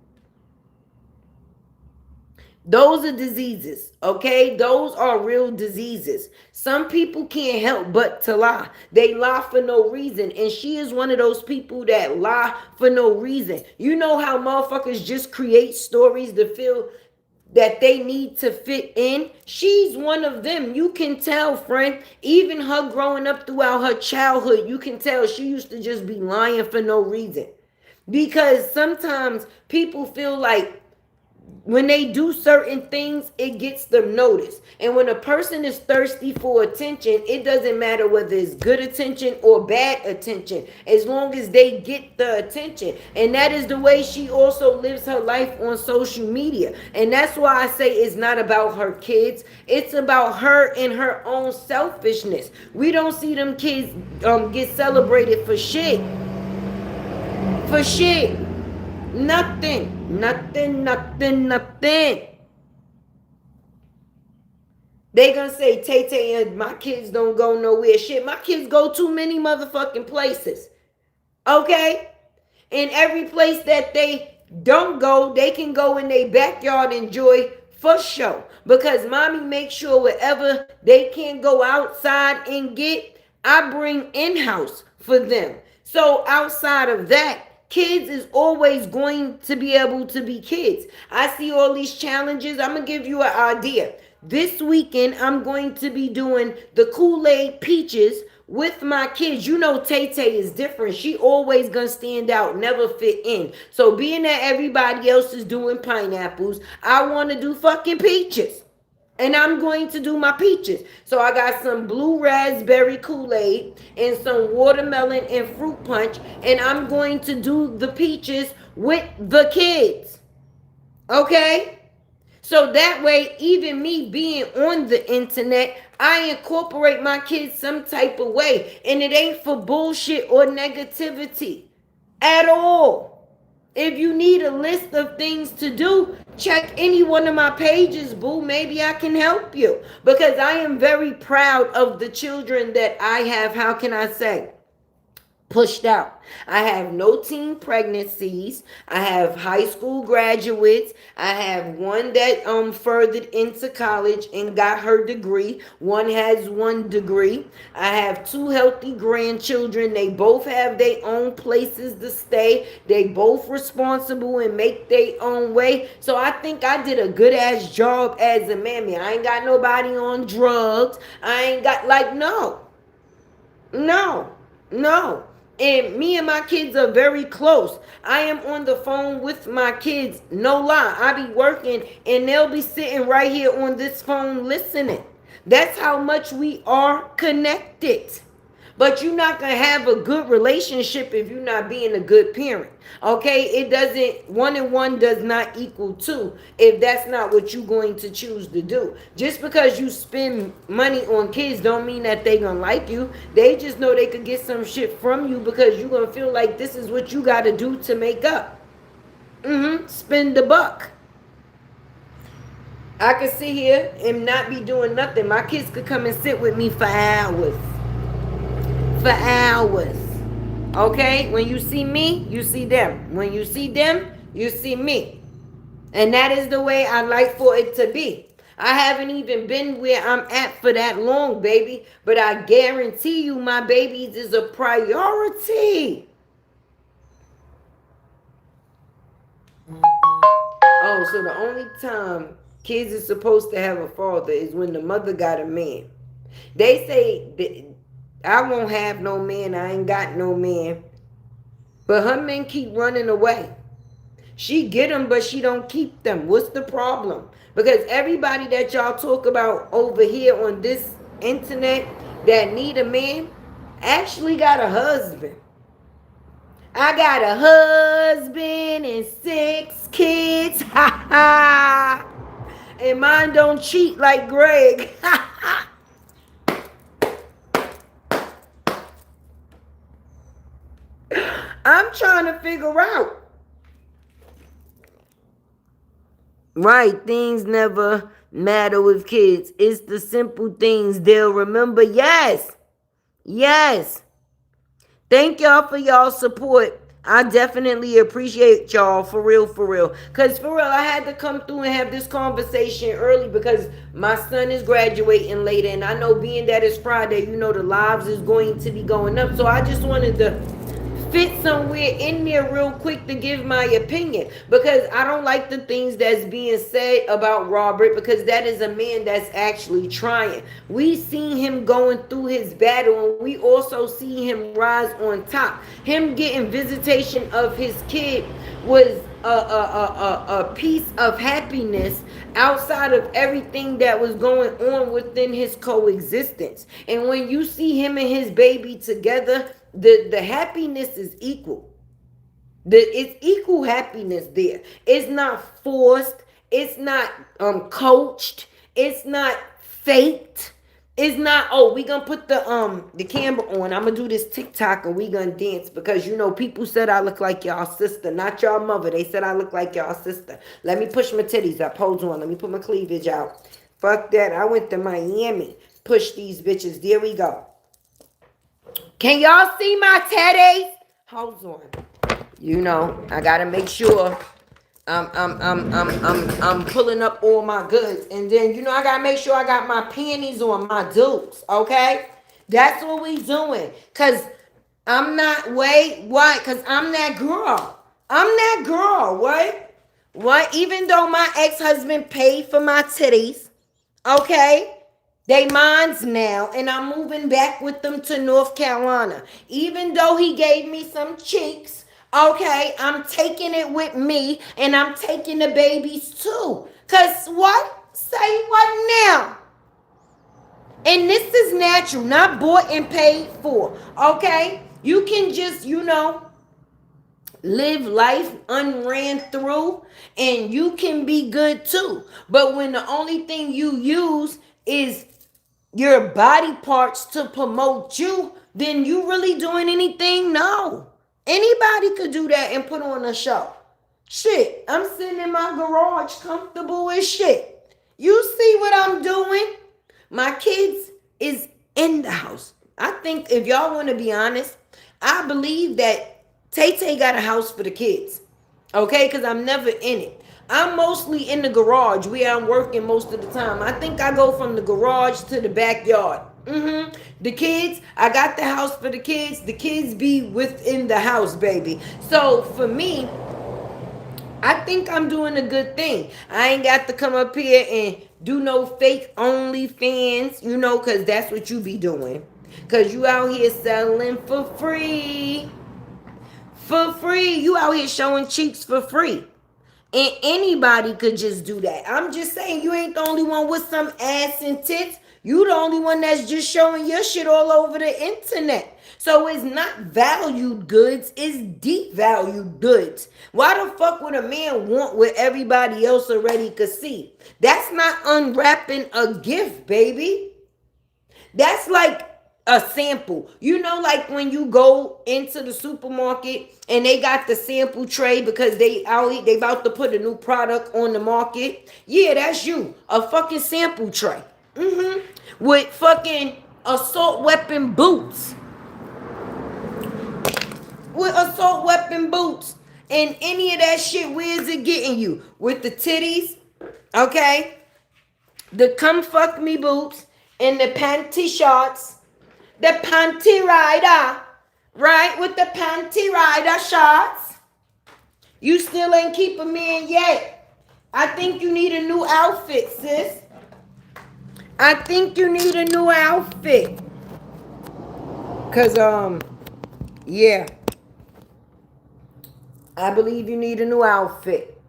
Those are diseases, okay? Those are real diseases. Some people can't help but to lie. They lie for no reason. And she is one of those people that lie for no reason. You know how motherfuckers just create stories to feel that they need to fit in? She's one of them. You can tell, friend. Even her growing up throughout her childhood, you can tell she used to just be lying for no reason. Because sometimes people feel like when they do certain things, it gets them noticed. And when a person is thirsty for attention, it doesn't matter whether it's good attention or bad attention, as long as they get the attention. And that is the way she also lives her life on social media. And that's why I say it's not about her kids. It's about her and her own selfishness. We don't see them kids get celebrated for shit. For shit. Nothing. They gonna say, Tay Tay and my kids don't go nowhere. Shit, my kids go too many motherfucking places. Okay? And every place that they don't go, they can go in their backyard and enjoy for sure. Because mommy makes sure wherever they can't go outside and get, I bring in-house for them. So outside of that, kids is always going to be able to be kids. I see all these challenges. I'm going to give you an idea. This weekend, I'm going to be doing the Kool-Aid Peaches with my kids. You know, Tay Tay is different. She always gonna stand out, never fit in. So being that everybody else is doing pineapples, I want to do fucking peaches. And I'm going to do my peaches. So I got some blue raspberry Kool-Aid and some watermelon and fruit punch. And I'm going to do the peaches with the kids. Okay? So that way, even me being on the internet, I incorporate my kids some type of way. And it ain't for bullshit or negativity at all. If you need a list of things to do, check any one of my pages, boo. Maybe I can help you. Because I am very proud of the children that I have, how can I say, pushed out. I have no teen pregnancies. I have high school graduates. I have one that furthered into college and got her degree. One has 1 degree. I have 2 healthy grandchildren. They both have their own places to stay. They both responsible and make their own way. So I think I did a good ass job as a mammy. I ain't got nobody on drugs. I ain't got no. And me and my kids are very close. I am on the phone with my kids. No lie. I be working and they'll be sitting right here on this phone listening. That's how much we are connected. But you're not going to have a good relationship if you're not being a good parent. Okay? It doesn't, 1 and 1 does not equal 2 if that's not what you're going to choose to do. Just because you spend money on kids don't mean that they going to like you. They just know they could get some shit from you because you're going to feel like this is what you got to do to make up. Spend the buck. I could sit here and not be doing nothing. My kids could come and sit with me for hours. Okay? When you see me, you see them. When you see them, you see me. And that is the way I like for it to be. I haven't even been where I'm at for that long, baby. But I guarantee you my babies is a priority. Oh, so the only time kids are supposed to have a father is when the mother got a man. They say I won't have no man. I ain't got no man. But her men keep running away. She get them, but she don't keep them. What's the problem? Because everybody that y'all talk about over here on this internet that need a man actually got a husband. I got a husband and 6 kids. Ha ha. And mine don't cheat like Greg. Ha ha. I'm trying to figure out. Right, things never matter with kids. It's the simple things they'll remember. Yes. Thank y'all for y'all support. I definitely appreciate y'all for real. Because for real, I had to come through and have this conversation early because my son is graduating later. And I know being that it's Friday, you know, the lives is going to be going up. So I just wanted to fit somewhere in there real quick to give my opinion because I don't like the things that's being said about Robert because that is a man that's actually trying. We seen him going through his battle and we also see him rise on top. Him getting visitation of his kid was a piece of happiness outside of everything that was going on within his coexistence. And when you see him and his baby together, the happiness is equal. It's equal happiness there. It's not forced. It's not coached. It's not faked. It's not, oh, we gonna put the camera on. I'm gonna do this TikTok and we gonna dance because you know people said I look like y'all sister, not y'all mother. They said I look like y'all sister. Let me push my titties up. Hold on. Let me put my cleavage out. Fuck that. I went to Miami. Push these bitches. There we go. Can y'all see my teddies? Hold on. You know, I gotta make sure I'm pulling up all my goods. And then, you know, I gotta make sure I got my panties on, my dukes, okay? That's what we doing. Cause I'm not, what? Cause I'm that girl. I'm that girl, what? What? Even though my ex-husband paid for my titties, okay? They mine's now, and I'm moving back with them to North Carolina. Even though he gave me some cheeks, okay, I'm taking it with me, and I'm taking the babies too. Cause what? Say what now? And this is natural, not bought and paid for, okay? You can just, you know, live life unran through, and you can be good too. But when the only thing you use is your body parts to promote you, then you really doing anything? No. Anybody could do that and put on a show. Shit, I'm sitting in my garage comfortable as shit. You see what I'm doing? My kids is in the house. I think if y'all want to be honest, I believe that Tay got a house for the kids. Okay, because I'm never in it. I'm mostly in the garage where I'm working most of the time. I think I go from the garage to the backyard. The kids, I got the house for the kids. The kids be within the house, baby. So for me, I think I'm doing a good thing. I ain't got to come up here and do no fake OnlyFans, you know, because that's what you be doing. Because you out here selling for free. For free. You out here showing cheeks for free. And anybody could just do that. I'm just saying, you ain't the only one with some ass and tits. You the only one that's just showing your shit all over the internet. So it's not valued goods, it's deep valued goods. Why the fuck would a man want what everybody else already could see? That's not unwrapping a gift, baby. That's like a sample. You know, like when you go into the supermarket and they got the sample tray because they about to put a new product on the market. Yeah, that's you. A fucking sample tray. With fucking assault weapon boots. With assault weapon boots. And any of that shit, where is it getting you? With the titties, okay? The come fuck me boots and the panty shorts. The panty rider, right? With the panty rider shorts. You still ain't keep a man yet. I think you need a new outfit, sis. I think you need a new outfit. Cause yeah. I believe you need a new outfit.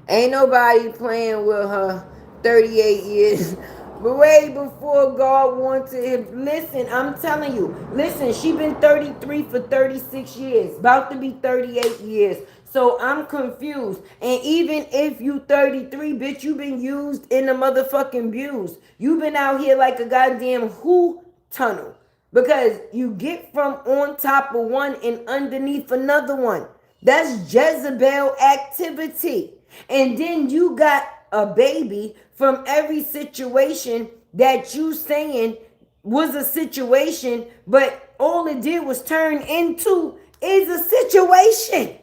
Ain't nobody playing with her 38 years. But way before God wanted him. Listen, I'm telling you. Listen, she been 33 for 36 years. About to be 38 years. So I'm confused. And even if you 33, bitch, you been used in the motherfucking views. You been out here like a goddamn who tunnel. Because you get from on top of one and underneath another one. That's Jezebel activity. And then you got a baby from every situation that you saying was a situation, but all it did was turn into is a situation.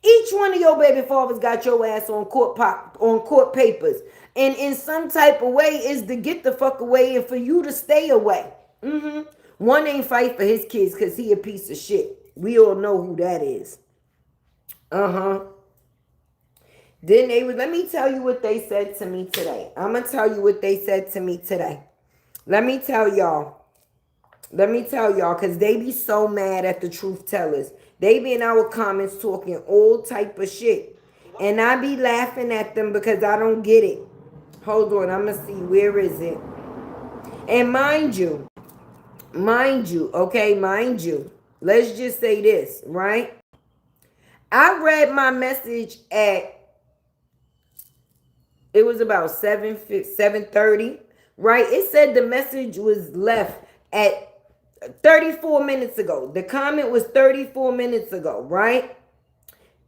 Each one of your baby fathers got your ass on court papers. And in some type of way is to get the fuck away and for you to stay away. One ain't fight for his kids because he a piece of shit. We all know who that is. Then let me tell you what they said to me today. I'm going to tell you what they said to me today. Let me tell y'all, because they be so mad at the truth tellers. They be in our comments talking all type of shit. And I be laughing at them because I don't get it. Hold on, I'm going to see. Where is it? And mind you, let's just say this, right? I read my message it was about 7:30, right? It said the message was left at 34 minutes ago. The comment was 34 minutes ago, right?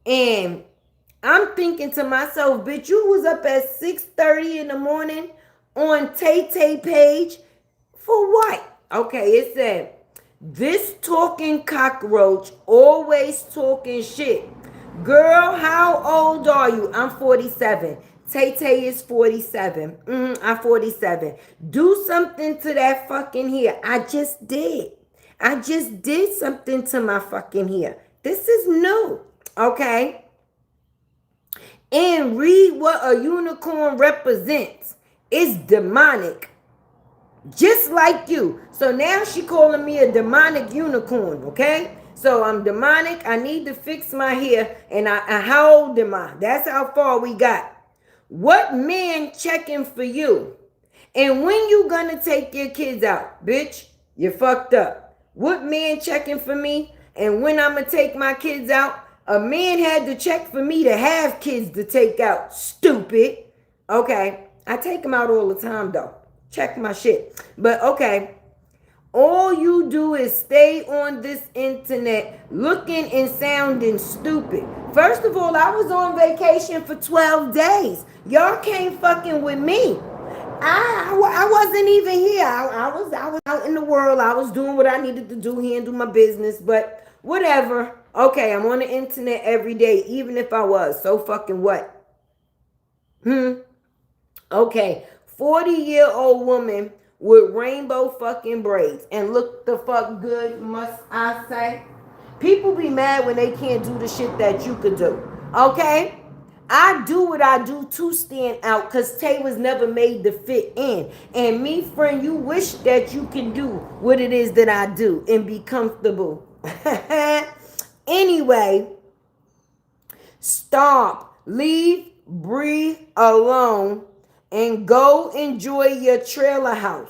And I'm thinking to myself, bitch, you was up at 6:30 in the morning on Tay page for what? Okay, it said, this talking cockroach always talking shit. Girl, how old are you? I'm 47. Tay is 47. I'm 47. Do something to that fucking hair. I just did. I just did something to my fucking hair. This is new. Okay? And read what a unicorn represents. It's demonic. Just like you. So now she calling me a demonic unicorn, okay? So I'm demonic. I need to fix my hair. And how old am I? That's how far we got. What man checking for you? And when you gonna take your kids out? Bitch, you fucked up. What man checking for me? And when I'm gonna take my kids out? A man had to check for me to have kids to take out. Stupid. Okay. I take them out all the time though. Check my shit. But okay. All you do is stay on this internet looking and sounding stupid. First of all, I was on vacation for 12 days. Y'all came fucking with me. I wasn't even here. I was out in the world. I was doing what I needed to do, handle my business, but whatever. Okay, I'm on the internet every day, even if I was. So fucking what? Okay, 40-year-old woman with rainbow fucking braids and look the fuck good, must I say? People be mad when they can't do the shit that you could do. Okay? I do what I do to stand out because Tay was never made to fit in. And me, friend, you wish that you can do what it is that I do and be comfortable. Anyway, stop. Leave Bree alone and go enjoy your trailer house.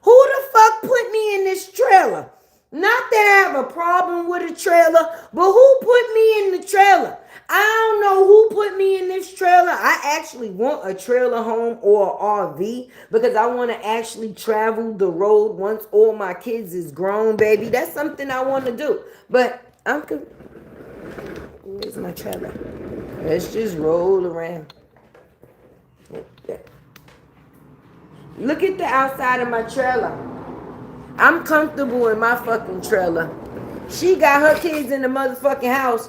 Who the fuck put me in this trailer? Not that I have a problem with a trailer, but who put me in the trailer? I don't know who put me in this trailer. I actually want a trailer home or RV because I want to actually travel the road once all my kids is grown, baby. That's something I want to do. But where's my trailer? Let's just roll around. Look at the outside of my trailer. I'm comfortable in my fucking trailer. She got her kids in the motherfucking house,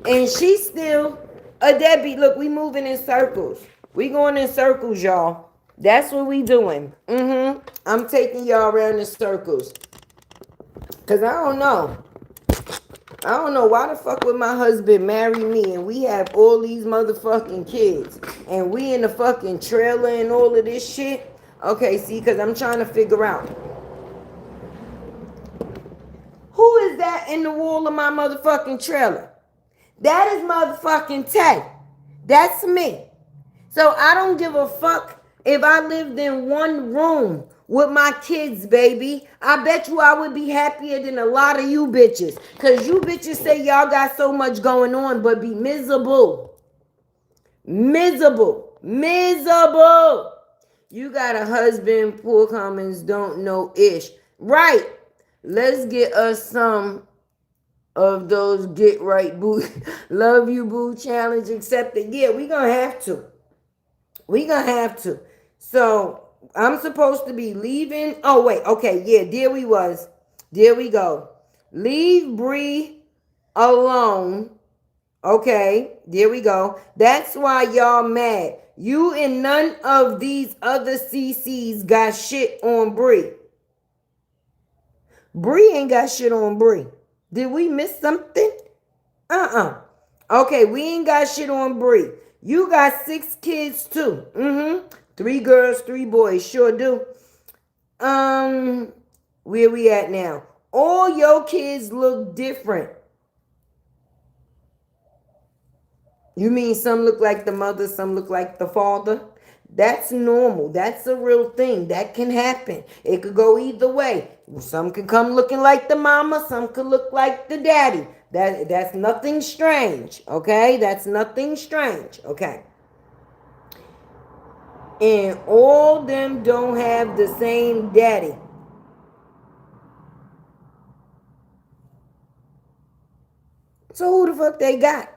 and she's still a deadbeat. Look, we moving in circles. We going in circles, y'all. That's what we doing. I'm taking y'all around in circles. Because I don't know. I don't know why the fuck would my husband marry me and we have all these motherfucking kids and we in the fucking trailer and all of this shit. Okay, see, because I'm trying to figure out. Who is that in the wall of my motherfucking trailer? That is motherfucking Tay. That's me. So I don't give a fuck if I lived in one room with my kids, baby. I bet you I would be happier than a lot of you bitches. Because you bitches say y'all got so much going on, but be miserable. Miserable. Miserable. You got a husband, poor comments, don't know ish. Right. Let's get us some of those get right boo, love you boo challenge accepted. Yeah, we gonna have to. We gonna have to. So I'm supposed to be leaving. Oh wait, okay, yeah, there we was. There we go. Leave Bree alone. Okay, there we go. That's why y'all mad. You and none of these other CCs got shit on Bree. Bree ain't got shit on Bree. Did we miss something? Okay, we ain't got shit on Bree. You got 6 kids too. 3 girls, 3 boys. Sure do. Where we at now? All your kids look different. You mean some look like the mother, some look like the father? That's normal. That's a real thing. That can happen. It could go either way. Some could come looking like the mama. Some could look like the daddy. That's nothing strange. Okay? That's nothing strange. Okay? And all them don't have the same daddy. So who the fuck they got?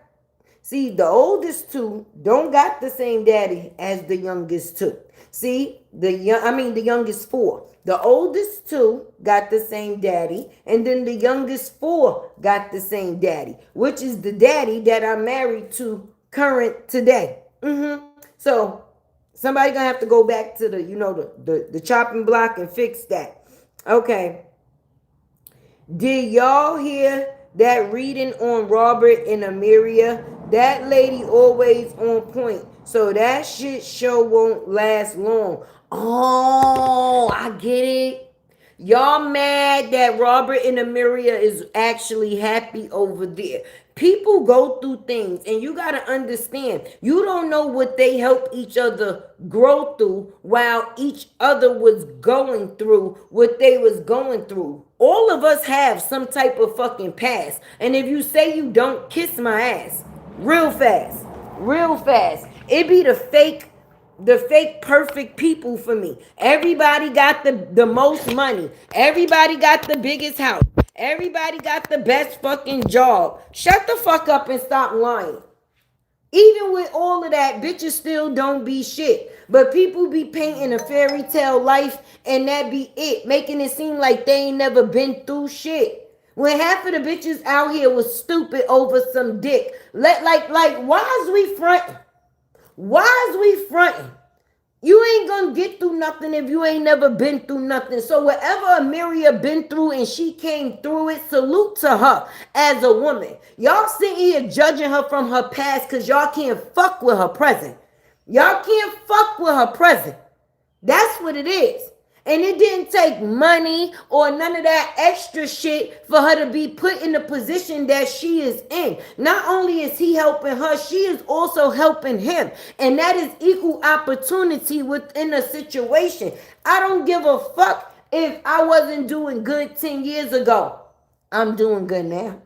See, the oldest two don't got the same daddy as the youngest two. See, the youngest four. The oldest two got the same daddy, and then the youngest four got the same daddy, which is the daddy that I'm married to current today. So somebody gonna have to go back to the chopping block and fix that. Okay. Did y'all hear that reading on Robert and Amelia? That lady always on point. So that shit show won't last long. Oh, I get it. Y'all mad that Robert and Amelia is actually happy over there. People go through things, and you got to understand, you don't know what they help each other grow through while each other was going through what they was going through. All of us have some type of fucking past. And if you say you don't, kiss my ass. Real fast. Real fast. It be the fake perfect people for me. Everybody got the most money. Everybody got the biggest house. Everybody got the best fucking job. Shut the fuck up and stop lying. Even with all of that, bitches still don't be shit. But people be painting a fairy tale life and that be it, making it seem like they ain't never been through shit. When half of the bitches out here was stupid over some dick. Why is we fronting? Why is we fronting? You ain't gonna get through nothing if you ain't never been through nothing. So whatever Amelia been through and she came through it, salute to her as a woman. Y'all sitting here judging her from her past because y'all can't fuck with her present. Y'all can't fuck with her present. That's what it is. And it didn't take money or none of that extra shit for her to be put in the position that she is in. Not only is he helping her, she is also helping him. And that is equal opportunity within a situation. I don't give a fuck if I wasn't doing good 10 years ago. I'm doing good now.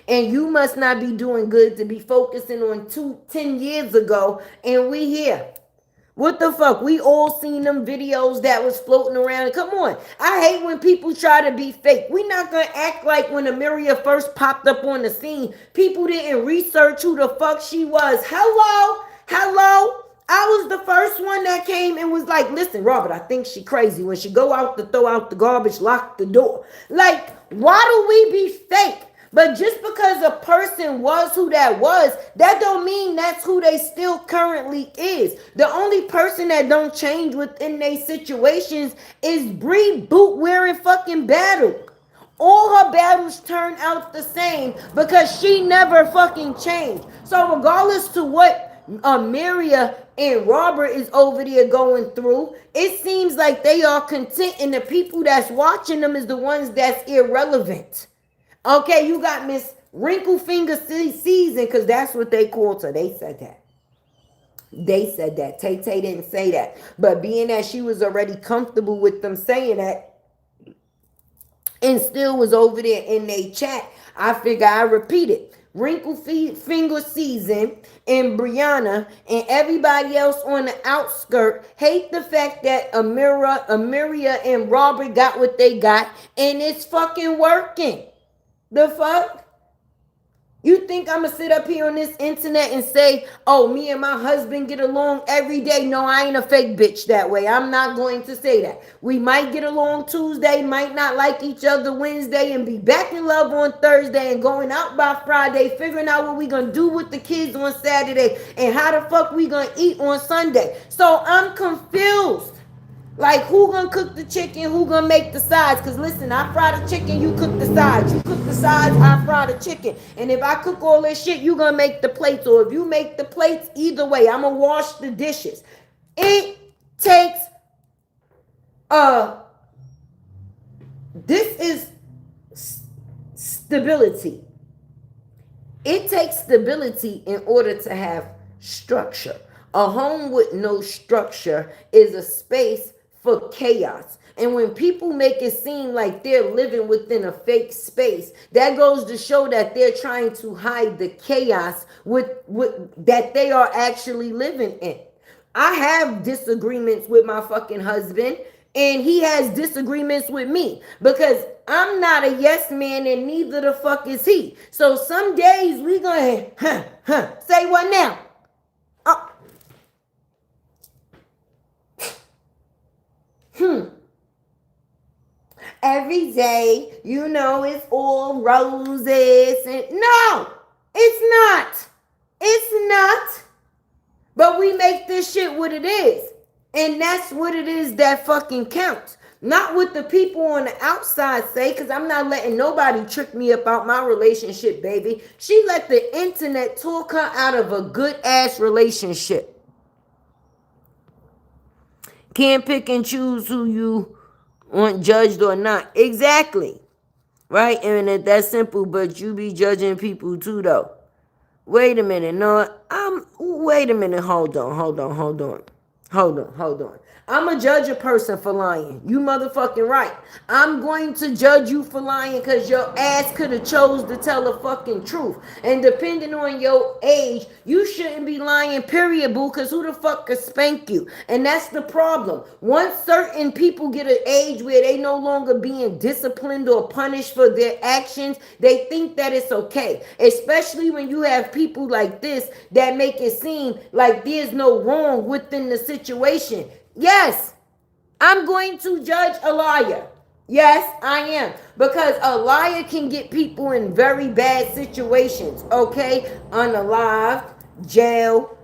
And you must not be doing good to be focusing on 10 years ago and we here. What the fuck? We all seen them videos that was floating around. Come on. I hate when people try to be fake. We not going to act like when Amelia first popped up on the scene, people didn't research who the fuck she was. Hello? Hello? I was the first one that came and was like, listen, Robert, I think she crazy. When she go out to throw out the garbage, lock the door. Like, why do we be fake? But just because a person was who that was, that don't mean that's who they still currently is. The only person that don't change within their situations is Bree boot wearing fucking battle. All her battles turn out the same because she never fucking changed. So regardless to what Amelia and Robert is over there going through, it seems like they are content and the people that's watching them is the ones that's irrelevant. Okay, you got Miss Wrinkle Finger Season, because that's what they called her. They said that. They said that. Tay-Tay didn't say that. But being that she was already comfortable with them saying that and still was over there in their chat, I figure I repeat it. Wrinkle Finger Season and Brianna and everybody else on the outskirt hate the fact that Amelia and Robert got what they got and it's fucking working. The fuck? You think I'm gonna sit up here on this internet and say, oh, me and my husband get along every day? No, I ain't a fake bitch that way. I'm not going to say that. We might get along Tuesday, might not like each other Wednesday, and be back in love on Thursday and going out by Friday, figuring out what we gonna do with the kids on Saturday and how the fuck we gonna eat on Sunday. So I'm confused. Like, who gonna cook the chicken? Who gonna make the sides? Because listen, I fry the chicken, you cook the sides. You cook the sides, I fry the chicken. And if I cook all this shit, you gonna make the plates. Or if you make the plates, either way, I'm gonna wash the dishes. It takes, this is stability. It takes stability in order to have structure. A home with no structure is a space for chaos. And when people make it seem like they're living within a fake space, that goes to show that they're trying to hide the chaos with that they are actually living in. I have disagreements with my fucking husband. and he has disagreements with me because I'm not a yes man and neither the fuck is he. So some days we gonna say what now? Every day, you know, it's all roses and no, it's not. It's not. But we make this shit what it is. And that's what it is that fucking counts. Not what the people on the outside say, because I'm not letting nobody trick me about my relationship, baby. She let the internet talk her out of a good ass relationship. Can't pick and choose who you want judged or not. Exactly. Right? And it's that simple, but you be judging people too, though. Wait a minute. No, wait a minute. Hold on. I'm going to judge a person for lying. You motherfucking right. I'm going to judge you for lying because your ass could have chose to tell the fucking truth. And depending on your age, you shouldn't be lying, period, boo, because who the fuck could spank you? And that's the problem. Once certain people get an age where they no longer being disciplined or punished for their actions, they think that it's okay. Especially when you have people like this that make it seem like there's no wrong within the situation. Yes, I'm going to judge a liar. Yes, I am. Because a liar can get people in very bad situations. Okay? Unalived, jail.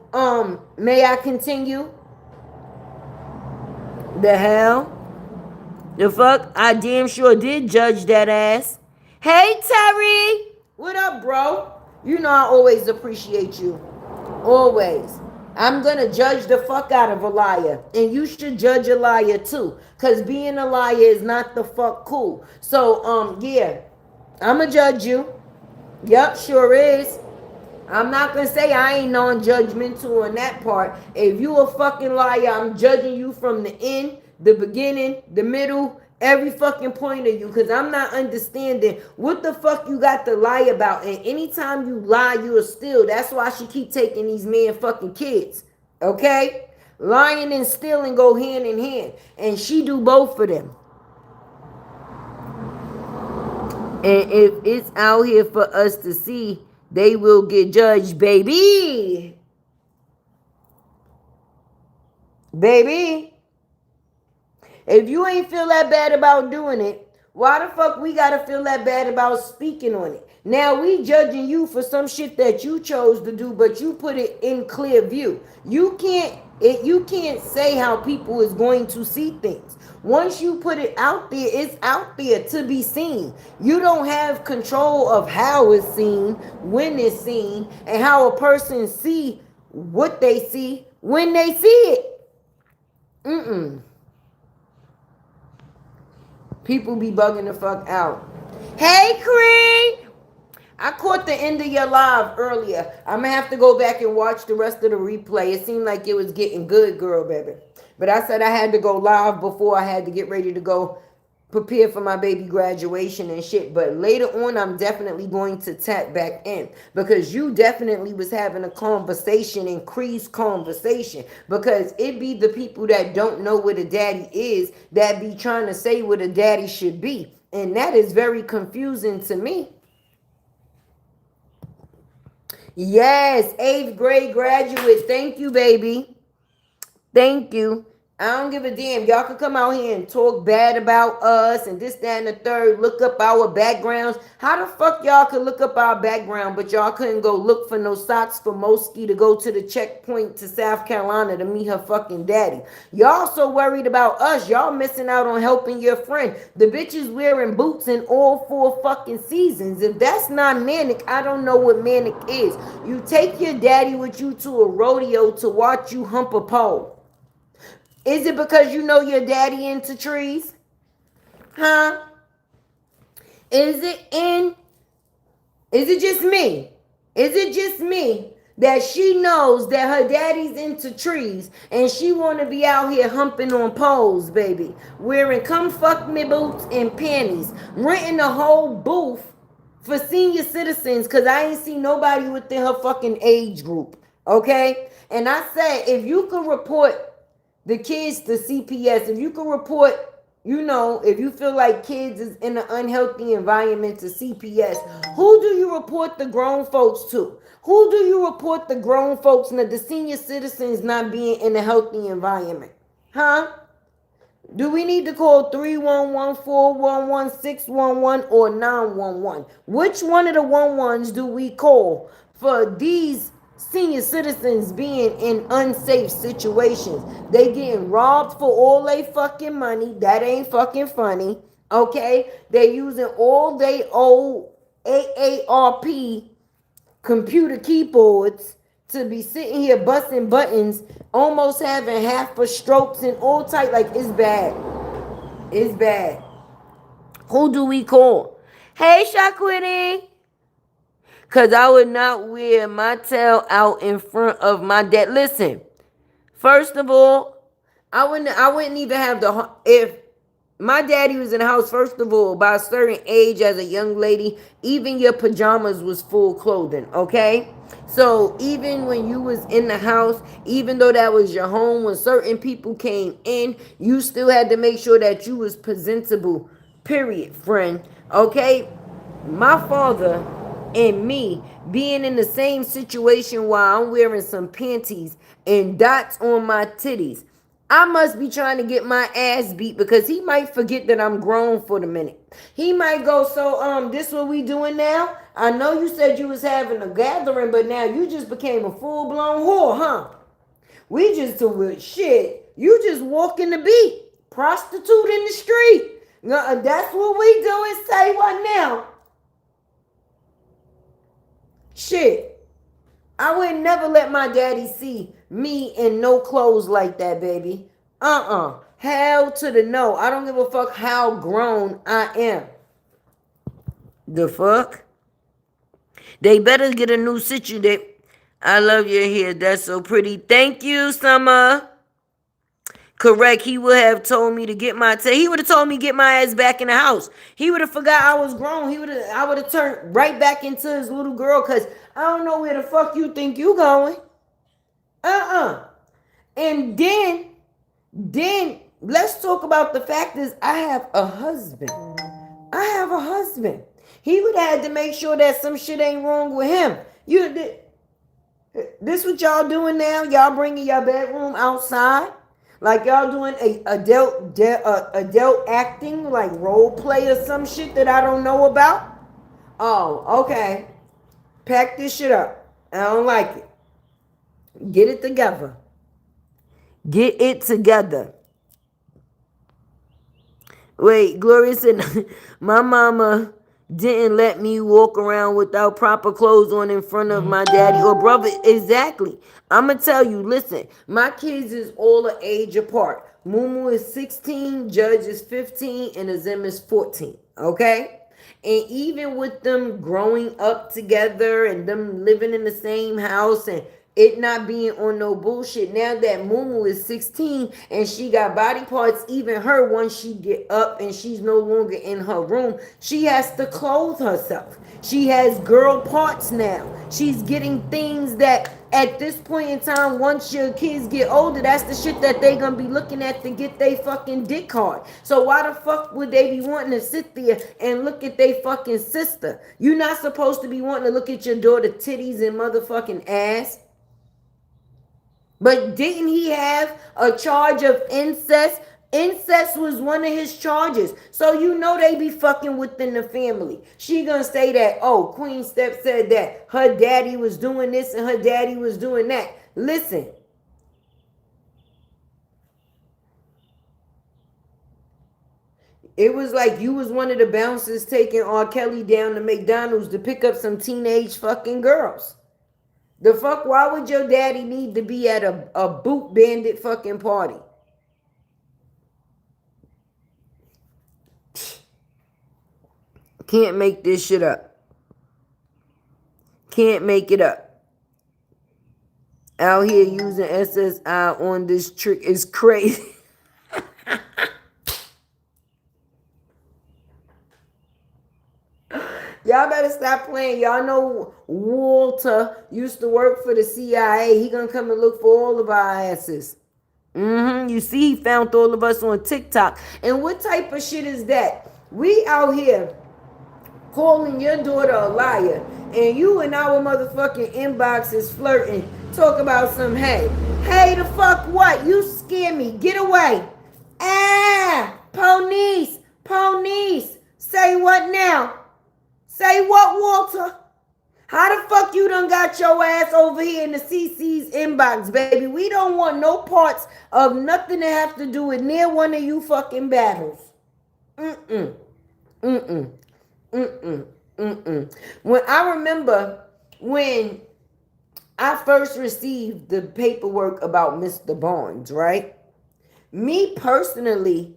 May I continue? The hell? The fuck? I damn sure did judge that ass. Hey, Terry! What up, bro? You know I always appreciate you. Always. I'm gonna judge the fuck out of a liar. And you should judge a liar too. Cause being a liar is not the fuck cool. So, yeah. I'ma judge you. Yup, sure is. I'm not gonna say I ain't non-judgmental on that part. If you a fucking liar, I'm judging you from the end, the beginning, the middle, every fucking point of you. Because I'm not understanding what the fuck you got to lie about. And anytime you lie, you are still. That's why she keep taking these man fucking kids. Okay? Lying and stealing go hand in hand. And she do both of them. And if it's out here for us to see, they will get judged, baby. Baby. If you ain't feel that bad about doing it, why the fuck we gotta feel that bad about speaking on it? Now we judging you for some shit that you chose to do, but you put it in clear view. You can't say how people is going to see things. Once you put it out there, it's out there to be seen. You don't have control of how it's seen, when it's seen, and how a person see what they see when they see it. People be bugging the fuck out. Hey, Cree! I caught the end of your live earlier. I'm going to have to go back and watch the rest of the replay. It seemed like it was getting good, girl, baby. But I said I had to go live before I had to get ready to go prepare for my baby graduation and shit. But later on, I'm definitely going to tap back in. Because you definitely was having a conversation, increased conversation. Because it be the people that don't know what a daddy is that be trying to say what a daddy should be. And that is very confusing to me. Yes, 8th grade graduate. Thank you, baby. Thank you. I don't give a damn. Y'all can come out here and talk bad about us and this, that, and the third. Look up our backgrounds. How the fuck y'all could look up our background, but y'all couldn't go look for no socks for Moski to go to the checkpoint to South Carolina to meet her fucking daddy? Y'all so worried about us. Y'all missing out on helping your friend. The bitch is wearing boots in all 4 fucking seasons. If that's not manic, I don't know what manic is. You take your daddy with you to a rodeo to watch you hump a pole. Is it because you know your daddy into trees? Huh? Is it just me? Is it just me that she knows that her daddy's into trees and she want to be out here humping on poles, baby? Wearing come fuck me boots and panties. Renting a whole booth for senior citizens because I ain't seen nobody within her fucking age group. Okay? And I said, if you could report the kids to CPS. If you can report, if you feel like kids is in an unhealthy environment to CPS, who do you report the grown folks to? Who do you report the grown folks and the senior citizens not being in a healthy environment? Huh? Do we need to call 311, 411, 611, or 911? Which one of the 11s do we call for these senior citizens being in unsafe situations? They getting robbed for all they fucking money. That ain't fucking funny. Okay? They using all they old AARP computer keyboards to be sitting here busting buttons, almost having half a strokes and all type. Like, it's bad. It's bad. Who do we call? Hey, Shaquiti. Because I would not wear my tail out in front of my dad. Listen, first of all, I wouldn't even have if my daddy was in the house. First of all, by a certain age as a young lady, even your pajamas was full clothing, okay? So even when you was in the house, even though that was your home, when certain people came in, you still had to make sure that you was presentable, period, friend, okay? My father and me being in the same situation while I'm wearing some panties and dots on my titties, I must be trying to get my ass beat because he might forget that I'm grown for the minute. He might go, so this what we doing now? I know you said you was having a gathering, but now you just became a full-blown whore, huh? We just doing shit. You just walking the beat. Prostitute in the street. That's what we doing. Say what now? Shit. I would never let my daddy see me in no clothes like that, baby. Hell to the no. I don't give a fuck how grown I am. The fuck? They better get a new situation. I love your hair. That's so pretty. Thank you, Summer. Correct. He would have told me to get he would have told me get my ass back in the house. He would have forgot I was grown. I would have turned right back into his little girl because I don't know where the fuck you think you going. And then let's talk about the fact is I have a husband. He would have had to make sure that some shit ain't wrong with him. This what y'all doing now? Y'all bringing your bedroom outside? Like y'all doing adult acting, like role play or some shit that I don't know about? Oh, okay. Pack this shit up. I don't like it. Get it together. Get it together. Wait, Gloria said, my mama didn't let me walk around without proper clothes on in front of my daddy or brother. Exactly. I'm going to tell you, listen, my kids is all an age apart. Mumu is 16, Judge is 15, and Azim is 14. Okay? And even with them growing up together and them living in the same house and it not being on no bullshit. Now that Mumu is 16 and she got body parts, even her, once she get up and she's no longer in her room, she has to clothe herself. She has girl parts now. She's getting things that at this point in time, once your kids get older, that's the shit that they gonna be looking at to get they fucking dick hard. So why the fuck would they be wanting to sit there and look at they fucking sister? You're not supposed to be wanting to look at your daughter titties and motherfucking ass. But didn't he have a charge of incest? Incest was one of his charges. So you know they be fucking within the family. She gonna say that, oh, Queen Steph said that her daddy was doing this and her daddy was doing that. Listen. It was like you was one of the bouncers taking R. Kelly down to McDonald's to pick up some teenage fucking girls. The fuck, why would your daddy need to be at a boot bandit fucking party? Can't make this shit up. Can't make it up. Out here using SSI on this trick is crazy. Y'all better stop playing. Y'all know Walter used to work for the CIA. He gonna come and look for all of our asses. You see, he found all of us on TikTok. And what type of shit is that? We out here calling your daughter a liar, and you in our motherfucking inbox is flirting. Talk about some hey the fuck what? You scare me. Get away. Police. Say what now? Say what, Walter? How the fuck you done got your ass over here in the CC's inbox, baby? We don't want no parts of nothing that have to do with near one of you fucking battles. Mm-mm. Mm-mm. Mm-mm. Mm-mm. When I remember when I first received the paperwork about Mr. Barnes, right? Me personally,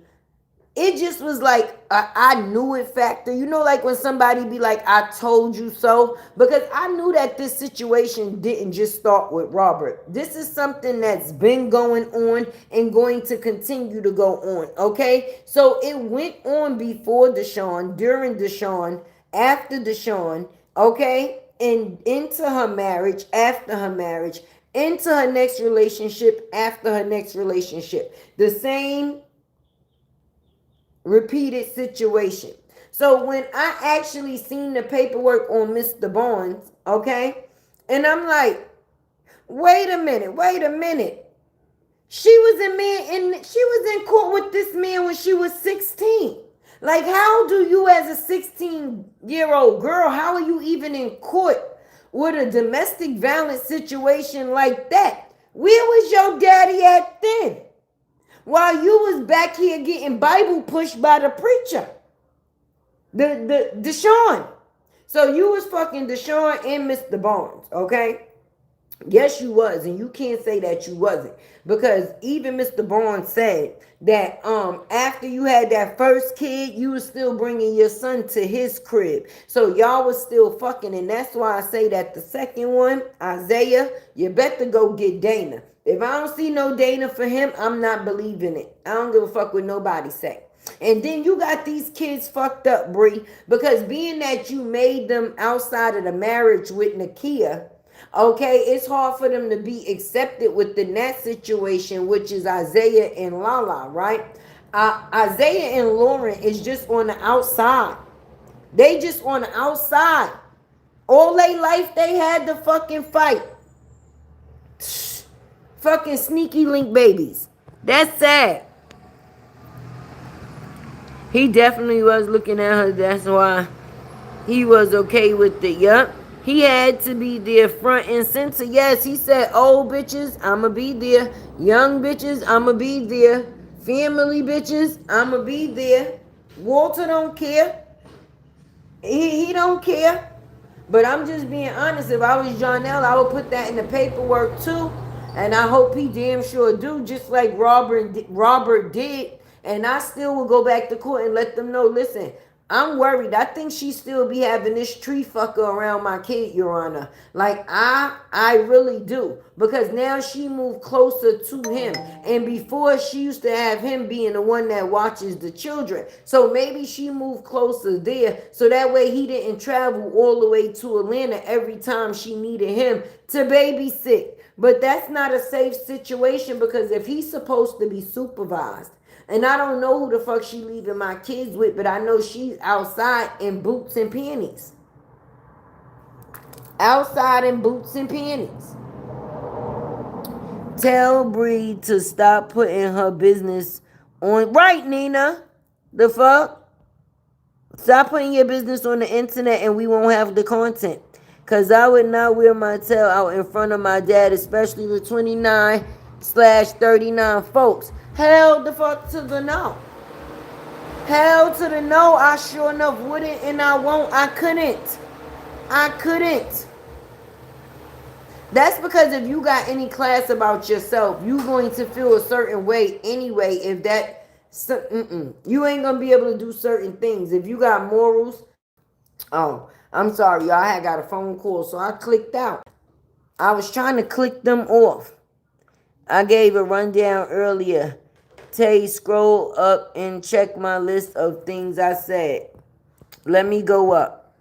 it just was like I knew it factor. You know, like when somebody be like, I told you so. Because I knew that this situation didn't just start with Robert. This is something that's been going on and going to continue to go on. Okay? So it went on before Deshaun, during Deshaun, after Deshaun, okay? And into her marriage, after her marriage, into her next relationship, after her next relationship. The same repeated situation. So when I actually seen the paperwork on Mr. Barnes, okay, and I'm like, wait a minute. She was in court with this man when she was 16. Like, how do you as a 16-year-old girl, how are you even in court with a domestic violence situation like that? Where was your daddy at then? While you was back here getting Bible pushed by the preacher. The Deshaun. So you was fucking Deshaun and Mr. Barnes, okay? Yes, you was, and you can't say that you wasn't. Because even Mr. Barnes said that after you had that first kid, you was still bringing your son to his crib. So y'all was still fucking, and that's why I say that the second one, Isaiah, you better go get Dana. If I don't see no Dana for him, I'm not believing it. I don't give a fuck what nobody say. And then you got these kids fucked up, Bree, because being that you made them outside of the marriage with Nakia, okay, it's hard for them to be accepted within that situation, which is Isaiah and Lala, right? Isaiah and Lauren is just on the outside. They just on the outside. All their life they had to fucking fight. Fucking sneaky link babies. That's sad. He definitely was looking at her. That's why he was okay with it. Yup. He had to be there front and center. Yes, he said, old bitches, I'ma be there. Young bitches, I'ma be there. Family bitches, I'ma be there. Walter don't care. He don't care. But I'm just being honest. If I was Jonelle, I would put that in the paperwork too. And I hope he damn sure do, just like Robert did. And I still will go back to court and let them know, listen, I'm worried. I think she still be having this tree fucker around my kid, Your Honor. Like, I really do. Because now she moved closer to him. And before, she used to have him being the one that watches the children. So maybe she moved closer there. So that way he didn't travel all the way to Atlanta every time she needed him to babysit. But that's not a safe situation, because if he's supposed to be supervised, and I don't know who the fuck she leaving my kids with, but I know she's outside in boots and panties. Outside in boots and panties. Tell Bree to stop putting her business on. Right, Nina? The fuck? Stop putting your business on the internet and we won't have the content. Because I would not wear my tail out in front of my dad, especially the 29/39 folks. Hell the fuck to the no. Hell to the no. I sure enough wouldn't and I won't. I couldn't. That's because if you got any class about yourself, you going to feel a certain way anyway. If that, you ain't going to be able to do certain things. If you got morals, oh, I'm sorry, y'all. I had got a phone call, so I clicked out. I was trying to click them off. I gave a rundown earlier. Tay, scroll up and check my list of things I said. Let me go up.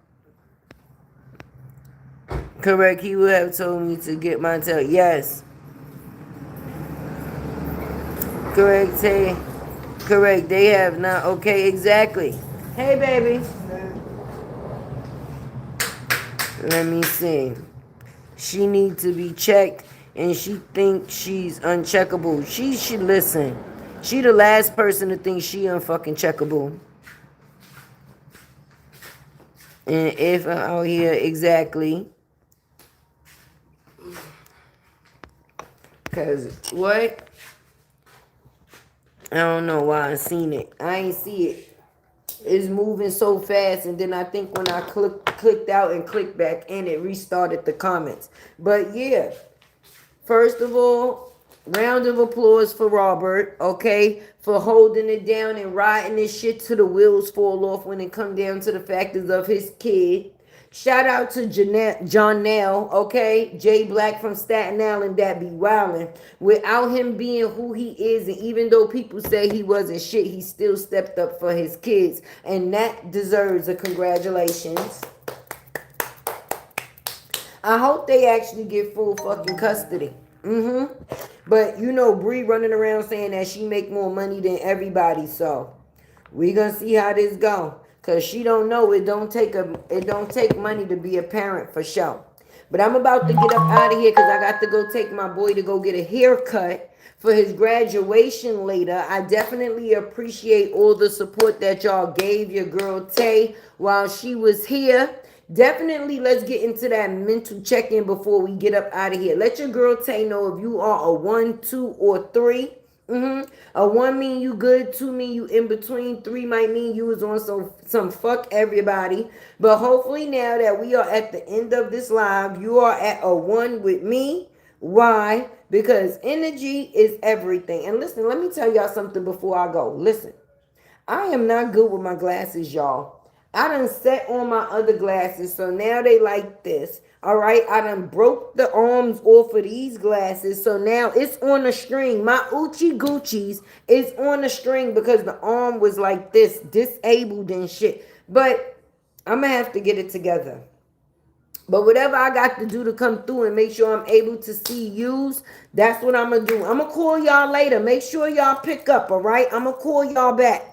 Correct, he would have told me to get my tail. Yes. Correct. Hey, correct. They have not. Okay, exactly. Hey, baby. Let me see. She needs to be checked, and she thinks she's uncheckable. She should listen. She the last person to think she unfucking checkable. And if I'm out here, exactly. Cause what? I don't know why I seen it. I ain't see it. It's moving so fast, and then I think when I clicked out and clicked back in, it restarted the comments. But yeah, first of all, round of applause for Robert, okay, for holding it down and riding this shit till the wheels fall off when it come down to the factors of his kid. Shout out to John Nell, okay? Jay Black from Staten Island that be wildin'. Without him being who he is, and even though people say he wasn't shit, he still stepped up for his kids. And that deserves a congratulations. I hope they actually get full fucking custody. But you know, Bree running around saying that she make more money than everybody, so we gonna see how this go. Cause she don't know it don't take money to be a parent for sure. But I'm about to get up out of here because I got to go take my boy to go get a haircut for his graduation later. I definitely appreciate all the support that y'all gave your girl Tay while she was here. Definitely let's get into that mental check-in before we get up out of here. Let your girl Tay know if you are a 1, 2, or 3. A 1 mean you good, 2 mean you in between, 3 might mean you was on some fuck everybody. But hopefully now that we are at the end of this live, you are at a 1 with me. Why? Because energy is everything. And listen, let me tell y'all something before I go. Listen, I am not good with my glasses, y'all. I done set on my other glasses, so now they like this. All right, I done broke the arms off of these glasses, so now it's on a string. My Uchi Gucci's is on a string because the arm was like this, disabled and shit. But I'm gonna have to get it together. But whatever I got to do to come through and make sure I'm able to see yous, that's what I'm gonna do. I'm gonna call y'all later. Make sure y'all pick up, all right? I'm gonna call y'all back.